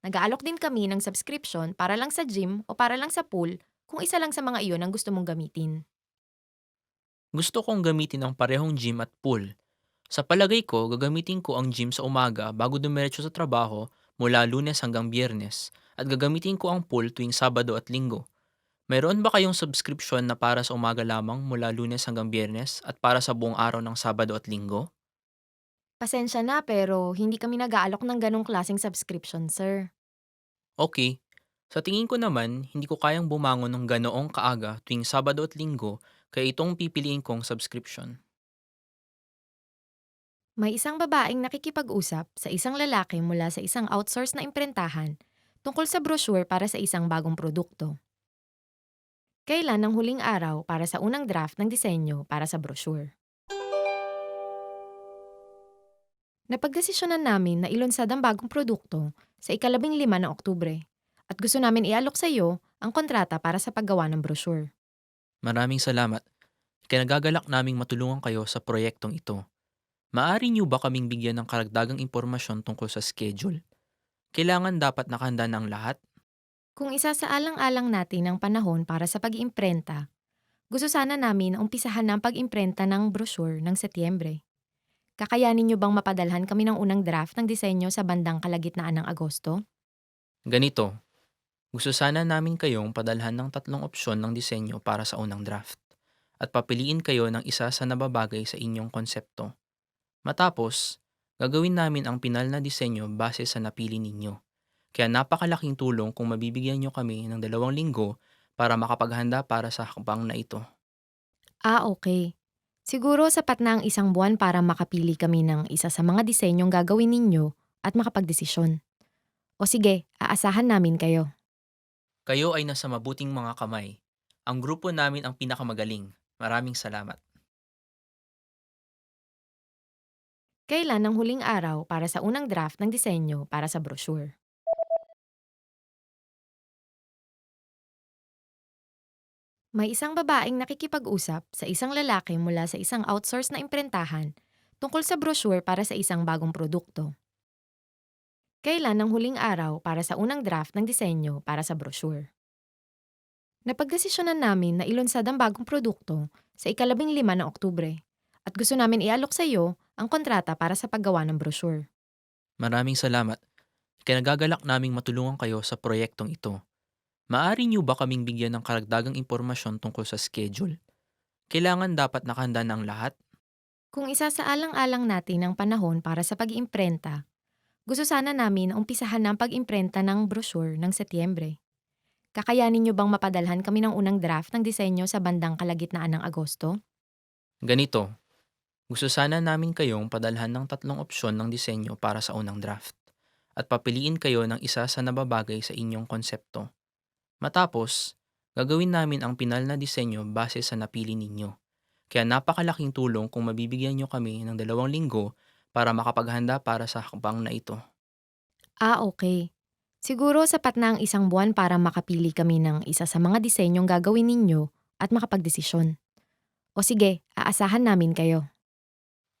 Nag-aalok din kami ng subscription para lang sa gym o para lang sa pool kung isa lang sa mga iyon ang gusto mong gamitin. Gusto kong gamitin ang parehong gym at pool. Sa palagay ko, gagamitin ko ang gym sa umaga bago dumiretso sa trabaho mula Lunes hanggang Biyernes at gagamitin ko ang pool tuwing Sabado at Linggo. Mayroon ba kayong subscription na para sa umaga lamang mula Lunes hanggang Biyernes at para sa buong araw ng Sabado at Linggo? Pasensya na pero hindi kami nag-aalok ng ganong klaseng subscription, sir. Okay. Sa tingin ko naman, hindi ko kayang bumangon ng ganoong kaaga tuwing Sabado at Linggo kaya itong pipiliin kong subscription. May isang babaeng nakikipag-usap sa isang lalaki mula sa isang outsource na imprentahan tungkol sa brochure para sa isang bagong produkto. Kailan ang huling araw para sa unang draft ng disenyo para sa brochure? Napagdesisyonan namin na ilunsad ang bagong produkto sa ika-15 ng Oktubre at gusto namin ialok sa iyo ang kontrata para sa paggawa ng brochure. Maraming salamat. Kinagagalak naming matulungan kayo sa proyektong ito. Maaari niyo ba kaming bigyan ng karagdagang impormasyon tungkol sa schedule? Kailangan dapat nakahanda na ang lahat? Kung isasaalang-alang natin ang panahon para sa pag-imprenta, gusto sana namin na umpisahan ng pag-imprenta ng brochure ng Setyembre. Kakayanin niyo bang mapadalhan kami ng unang draft ng disenyo sa bandang kalagitnaan ng Agosto? Ganito, gusto sana namin kayong padalhan ng 3 opsyon ng disenyo para sa unang draft at papiliin kayo ng isa sa nababagay sa inyong konsepto. Matapos, gagawin namin ang pinal na disenyo base sa napili ninyo. Kaya napakalaking tulong kung mabibigyan nyo kami ng 2 linggo para makapaghanda para sa hakbang na ito. Okay. Siguro sapat na ang 1 buwan para makapili kami ng isa sa mga disenyong gagawin ninyo at makapagdesisyon. O sige, aasahan namin kayo. Kayo ay nasa mabuting mga kamay. Ang grupo namin ang pinakamagaling. Maraming salamat. Kailan ang huling araw para sa unang draft ng disenyo para sa brochure? May isang babaeng nakikipag-usap sa isang lalaki mula sa isang outsource na imprentahan tungkol sa brochure para sa isang bagong produkto. Kailan ang huling araw para sa unang draft ng disenyo para sa brochure? Napagdesisyonan namin na ilunsad ang bagong produkto sa ika-15 ng Oktubre at gusto namin ialok sa iyo ang kontrata para sa paggawa ng brochure. Maraming salamat. Ikinagagalak naming matulungan kayo sa proyektong ito. Maaari niyo ba kaming bigyan ng karagdagang impormasyon tungkol sa schedule? Kailangan dapat nakahanda ng lahat? Kung isasaalang-alang natin ang panahon para sa pag-iimprenta, gusto sana namin na umpisahan ng pag-imprenta ng brochure ng Setyembre. Kakayanin niyo bang mapadalhan kami ng unang draft ng disenyo sa bandang kalagitnaan ng Agosto? Ganito, gusto sana namin kayong padalhan ng 3 opsyon ng disenyo para sa unang draft at papiliin kayo ng isa sa nababagay sa inyong konsepto. Matapos, gagawin namin ang pinal na disenyo base sa napili ninyo. Kaya napakalaking tulong kung mabibigyan nyo kami ng 2 linggo para makapaghanda para sa hakbang na ito. Okay. Siguro sapat na ang 1 buwan para makapili kami ng isa sa mga disenyong gagawin ninyo at makapagdesisyon. O sige, aasahan namin kayo.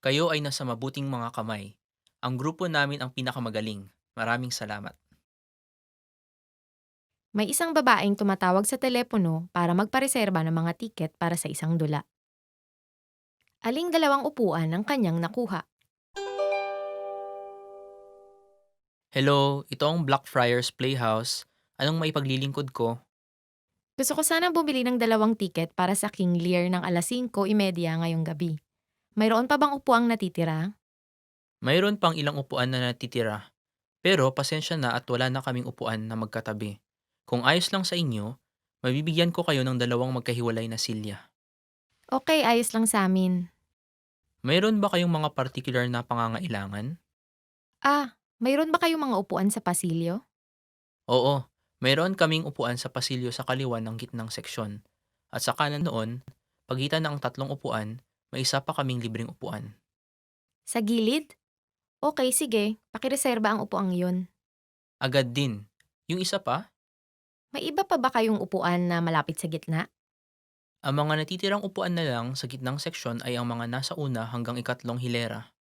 Kayo ay nasa mabuting mga kamay. Ang grupo namin ang pinakamagaling. Maraming salamat. May isang babaeng tumatawag sa telepono para magpareserba ng mga tiket para sa isang dula. Aling 2 upuan ang kanyang nakuha? Hello, ito ang Blackfriars Playhouse. Anong maipaglilingkod ko? Gusto ko sana bumili ng 2 tiket para sa King Lear ng alas 5:30 ngayong gabi. Mayroon pa bang upuang natitira? Mayroon pang ilang upuan na natitira. Pero pasensya na at wala na kaming upuan na magkatabi. Kung ayos lang sa inyo, mabibigyan ko kayo ng 2 magkahiwalay na silya. Okay, ayos lang sa amin. Mayroon ba kayong mga particular na pangangailangan? Mayroon ba kayong mga upuan sa pasilyo? Oo, mayroon kaming upuan sa pasilyo sa kaliwa ng gitnang seksyon. At sa kanan noon, pagitan ng 3 upuan, may isa pa kaming libreng upuan. Sa gilid? Okay, sige. Pakireserba ang upuang yun. Agad din. Yung isa pa, May iba pa ba kayong upuan na malapit sa gitna? ang mga natitirang upuan na lang sa gitnang seksyon ay ang mga nasa una hanggang ikatlong hilera.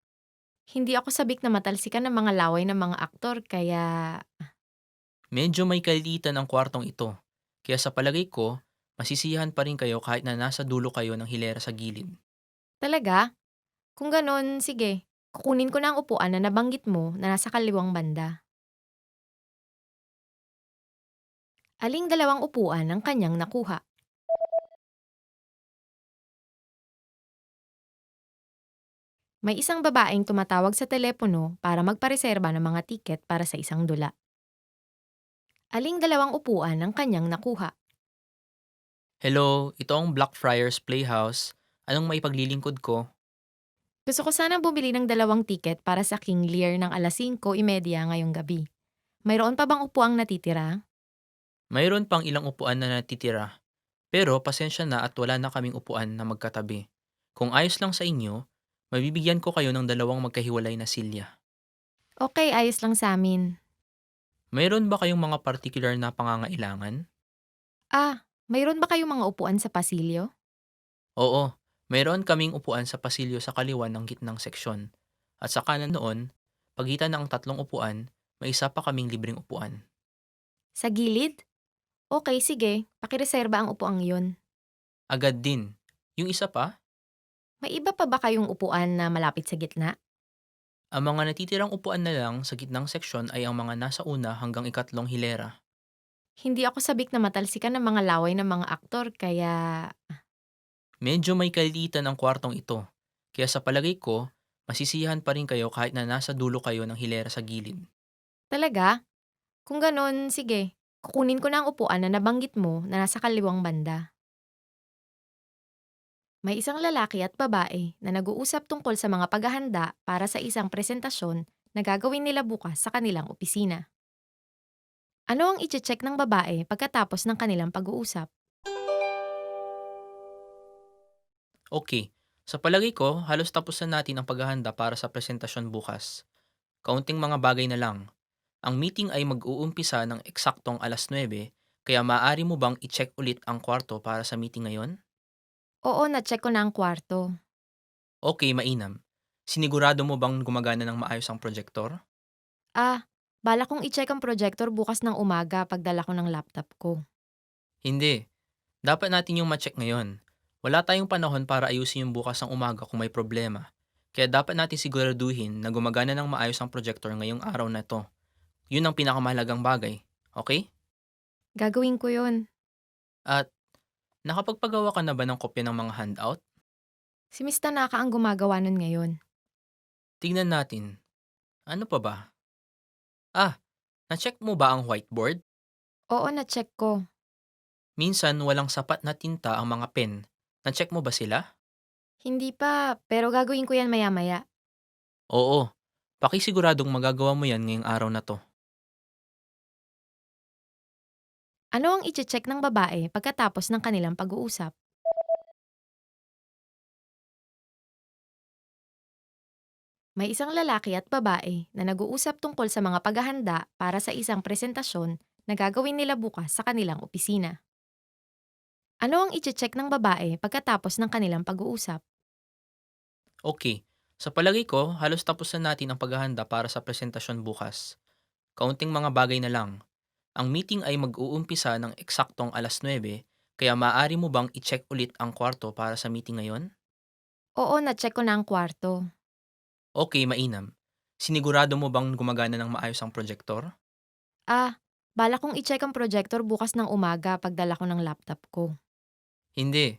Hindi ako sabik na matalsikan ng mga laway ng mga aktor kaya... Medyo may kalilitan ang kwartong ito. Kaya sa palagay ko, masisiyahan pa rin kayo kahit na nasa dulo kayo ng hilera sa gilid. Talaga? Kung ganon, sige. Kukunin ko na ang upuan na nabanggit mo na nasa kaliwang banda. Aling 2 upuan ang kanyang nakuha? May isang babaeng tumatawag sa telepono para magpareserba ng mga tiket para sa isang dula. Aling 2 upuan ang kanyang nakuha? Hello, ito ang Blackfriars Playhouse. Anong maipaglilingkod ko? Gusto ko sana bumili ng 2 tiket para sa King Lear ng alas 5:30 ngayong gabi. Mayroon pa bang upuang natitira? Mayroon pang ilang upuan na natitira. Pero pasensya na at wala na kaming upuan na magkatabi. Kung ayos lang sa inyo, mabibigyan ko kayo ng 2 magkahiwalay na silya. Okay, ayos lang sa amin. Mayroon ba kayong mga particular na pangangailangan? Mayroon ba kayong mga upuan sa pasilyo? Oo, mayroon kaming upuan sa pasilyo sa kaliwa ng gitnang seksyon. At sa kanan noon, pagitan ng 3 upuan, may isa pa kaming libreng upuan. Sa gilid? Okay, sige. Pakireserba ang upuang yun. Agad din. Yung isa pa, May iba pa ba kayong upuan na malapit sa gitna? ang mga natitirang upuan na lang sa gitnang seksyon ay ang mga nasa una hanggang ikatlong hilera. Hindi ako sabik na matalsikan ng mga laway ng mga aktor kaya... Medyo may kalilitan ang kwartong ito. Kaya sa palagay ko, masisiyahan pa rin kayo kahit na nasa dulo kayo ng hilera sa gilid. Talaga? Kung ganon, sige. Kukunin ko na ang upuan na nabanggit mo na nasa kaliwang banda. May isang lalaki at babae na nag-uusap tungkol sa mga paghahanda para sa isang presentasyon na gagawin nila bukas sa kanilang opisina. Ano ang iche-check ng babae pagkatapos ng kanilang pag-uusap? Okay, sa palagay ko, halos tapos na natin ang paghahanda para sa presentasyon bukas. Kaunting mga bagay na lang. Ang meeting ay mag-uumpisa ng eksaktong alas 9, kaya maaari mo bang i-check ulit ang kwarto para sa meeting ngayon? Oo, na-check ko na ang kwarto. Okay, mainam. Sinigurado mo bang gumagana ng maayos ang projector? Bala kong i-check ang projector bukas ng umaga pagdala ko ng laptop ko. Hindi. Dapat natin yung ma-check ngayon. Wala tayong panahon para ayusin yung bukas ng umaga kung may problema. Kaya dapat natin siguraduhin na gumagana ng maayos ang projector ngayong araw na to. Yun ang pinakamahalagang bagay. Okay? Gagawin ko yun. At nakapagpagawa ka na ba ng kopya ng mga handout? Si Miss Tanaka ang gumagawa nun ngayon. Tingnan natin. Ano pa ba? Ah, na-check mo ba ang whiteboard? Oo, na-check ko. Minsan walang sapat na tinta ang mga pen. Na-check mo ba sila? Hindi pa, pero gagawin ko yan maya-maya. Oo. Pakisiguradong magagawa mo yan ngayong araw na to. Ano ang i-check ng babae pagkatapos ng kanilang pag-uusap? May isang lalaki at babae na nag-uusap tungkol sa mga paghahanda para sa isang presentasyon na gagawin nila bukas sa kanilang opisina. Ano ang i-check ng babae pagkatapos ng kanilang pag-uusap? Okay. Sa palagay ko, halos tapos na natin ang paghahanda para sa presentasyon bukas. Kaunting mga bagay na lang. Ang meeting ay mag-uumpisa ng eksaktong 9:00, kaya maaari mo bang i-check ulit ang kwarto para sa meeting ngayon? Oo, na-check ko na ang kwarto. Okay, mainam. Sinigurado mo bang gumagana ng maayos ang projector? Bala kong i-check ang projector bukas ng umaga pagdala ko ng laptop ko. Hindi.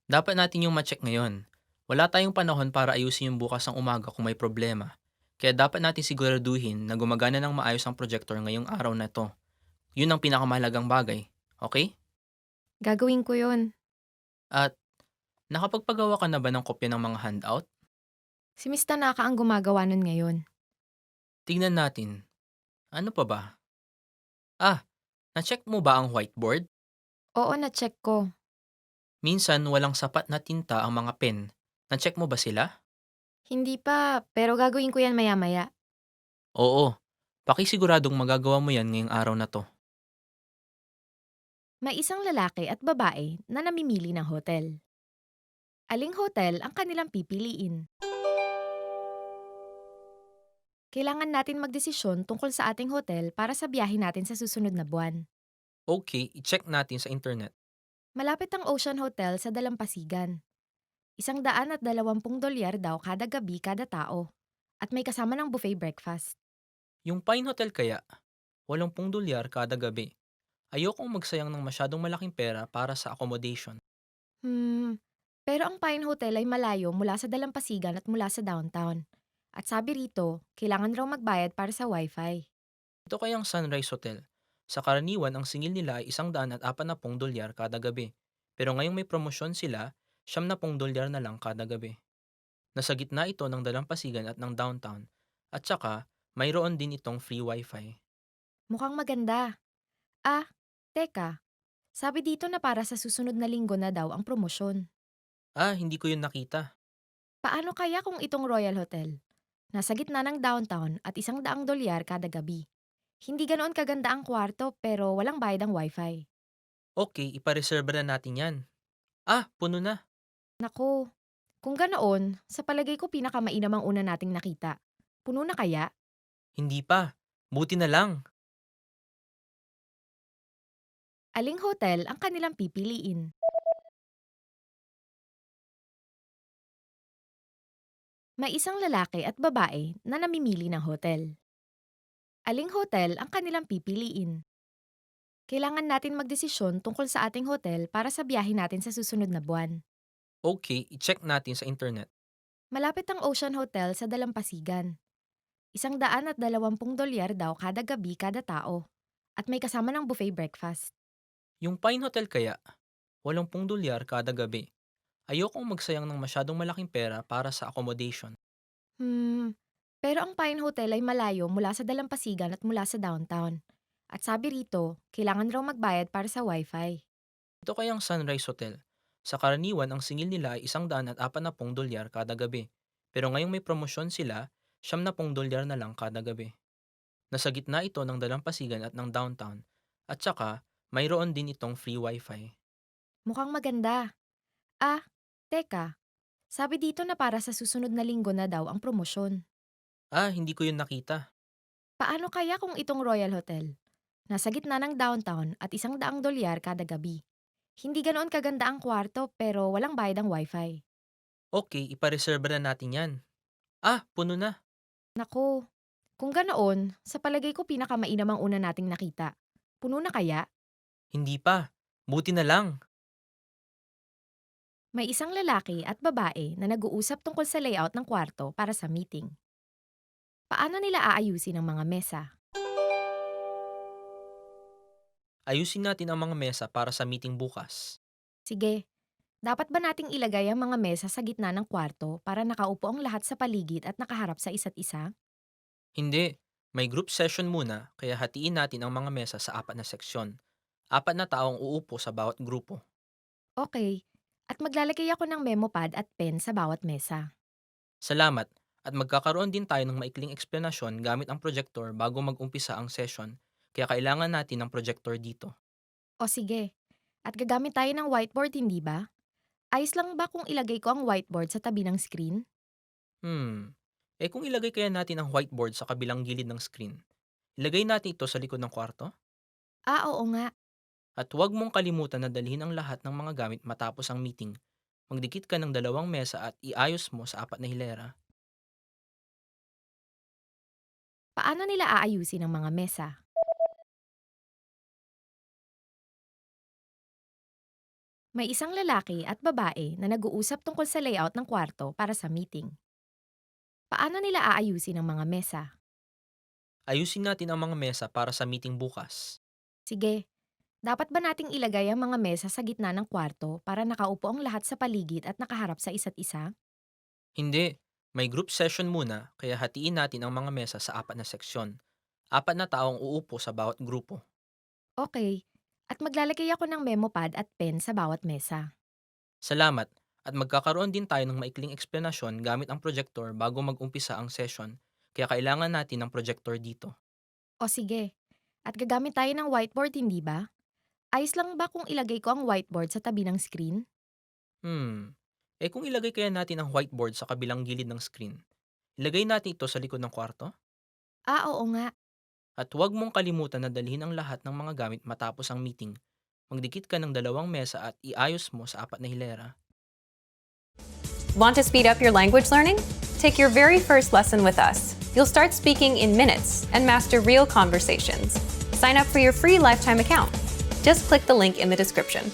Dapat natin yung ma-check ngayon. Wala tayong panahon para ayusin yung bukas ng umaga kung may problema. Kaya dapat natin siguraduhin na gumagana ng maayos ang projector ngayong araw na to. Yun ang pinakamahalagang bagay. Okay? Gagawin ko yun. At nakapagpagawa ka na ba ng kopya ng mga handout? Si Miss Tanaka ang gumagawa nun ngayon. Tingnan natin. Ano pa ba? Ah, na-check mo ba ang whiteboard? Oo, na-check ko. Minsan walang sapat na tinta ang mga pen. Na-check mo ba sila? Hindi pa, pero gagawin ko yan maya-maya. Oo. Pakisiguradong magagawa mo yan ngayong araw na to. May isang lalaki at babae na namimili ng hotel. Aling hotel ang kanilang pipiliin? Kailangan natin magdesisyon tungkol sa ating hotel para sa biyahe natin sa susunod na buwan. Okay, i-check natin sa internet. Malapit ang Ocean Hotel sa Dalampasigan. $120 daw kada gabi kada tao. At may kasama ng buffet breakfast. Yung Pine Hotel kaya, $80 kada gabi. Ayokong magsayang ng masyadong malaking pera para sa accommodation. Pero ang Pine Hotel ay malayo mula sa Dalampasigan at mula sa downtown. At sabi rito, kailangan raw magbayad para sa wifi. Ito kayang Sunrise Hotel. Sa karaniwan, ang singil nila ay $140 kada gabi. Pero ngayong may promosyon sila, $70 na lang kada gabi. Nasa gitna ito ng Dalampasigan at ng downtown. At saka, mayroon din itong free wifi. Mukhang maganda. Teka. Sabi dito na para sa susunod na linggo na daw ang promosyon. Hindi ko yun nakita. Paano kaya kung itong Royal Hotel? Nasa gitna ng downtown at $100 kada gabi. Hindi ganoon kaganda ang kwarto pero walang bayad ang wifi. Okay, ipareserve na natin yan. Puno na. Naku, kung ganoon, sa palagay ko pinakamainam ang una nating nakita. Puno na kaya? Hindi pa. Buti na lang. Aling hotel ang kanilang pipiliin? May isang lalaki at babae na namimili ng hotel. Aling hotel ang kanilang pipiliin? Kailangan natin magdesisyon tungkol sa ating hotel para sa biyahe natin sa susunod na buwan. Okay, i-check natin sa internet. Malapit ang Ocean Hotel sa Dalampasigan. $120 daw kada gabi kada tao. At may kasama ng buffet breakfast. Yung Pine Hotel kaya, $80 kada gabi. Ayokong magsayang ng masyadong malaking pera para sa accommodation. Pero ang Pine Hotel ay malayo mula sa Dalampasigan at mula sa downtown. At sabi rito, kailangan raw magbayad para sa wifi. Ito kayang Sunrise Hotel. Sa karaniwan, ang singil nila ay $140 kada gabi. Pero ngayong may promosyon sila, $70 na lang kada gabi. Nasa gitna ito ng Dalampasigan at ng downtown. At saka, mayroon din itong free wifi. Mukhang maganda. Teka. Sabi dito na para sa susunod na linggo na daw ang promosyon. Hindi ko yun nakita. Paano kaya kung itong Royal Hotel? Nasa gitna ng downtown at $100 kada gabi. Hindi ganoon kaganda ang kwarto pero walang bayad ang wifi. Okay, ipareserba na natin yan. Puno na. Naku, kung ganoon, sa palagay ko pinakamainam ang una nating nakita. Puno na kaya? Hindi pa. Buti na lang. May isang lalaki at babae na nag-uusap tungkol sa layout ng kwarto para sa meeting. Paano nila aayusin ang mga mesa? Ayusin natin ang mga mesa para sa meeting bukas. Sige, dapat ba nating ilagay ang mga mesa sa gitna ng kwarto para nakaupo ang lahat sa paligid at nakaharap sa isa't isa? Hindi. May group session muna, kaya hatiin natin ang mga mesa sa 4 na seksyon. 4 na taong uupo sa bawat grupo. Okay, at maglalagay ako ng memo pad at pen sa bawat mesa. Salamat. At magkakaroon din tayo ng maikling eksplanasyon gamit ang projector bago mag-umpisa ang session, kaya kailangan natin ng projector dito. O sige, at gagamit tayo ng whiteboard hindi ba? Ayos lang ba kung ilagay ko ang whiteboard sa tabi ng screen? Kung ilagay kaya natin ang whiteboard sa kabilang gilid ng screen, ilagay natin ito sa likod ng kwarto? Oo nga. At huwag mong kalimutan na dalhin ang lahat ng mga gamit matapos ang meeting. Magdikit ka ng 2 mesa at iayos mo sa 4 na hilera. Paano nila aayusin ang mga mesa? May isang lalaki at babae na nag-uusap tungkol sa layout ng kwarto para sa meeting. Paano nila aayusin ang mga mesa? Ayusin natin ang mga mesa para sa meeting bukas. Sige, dapat ba nating ilagay ang mga mesa sa gitna ng kwarto para nakaupo ang lahat sa paligid at nakaharap sa isa't isa? Hindi. May group session muna, kaya hatiin natin ang mga mesa sa 4 na seksyon. 4 na taong uupo sa bawat grupo. Okay, at maglalagay ako ng memo pad at pen sa bawat mesa. Salamat. At magkakaroon din tayo ng maikling eksplanasyon gamit ang projector bago mag-umpisa ang session, kaya kailangan natin ng projector dito. O sige, at gagamit tayo ng whiteboard hindi ba? Ayos lang ba kung ilagay ko ang whiteboard sa tabi ng screen? Kung ilagay kaya natin ang whiteboard sa kabilang gilid ng screen, ilagay natin ito sa likod ng kwarto? Oo nga. At huwag mong kalimutan na dalhin ang lahat ng mga gamit matapos ang meeting. Magdikit ka ng 2 mesa at iayos mo sa 4 na hilera. Want to speed up your language learning? Take your very first lesson with us. You'll start speaking in minutes and master real conversations. Sign up for your free lifetime account. Just click the link in the description.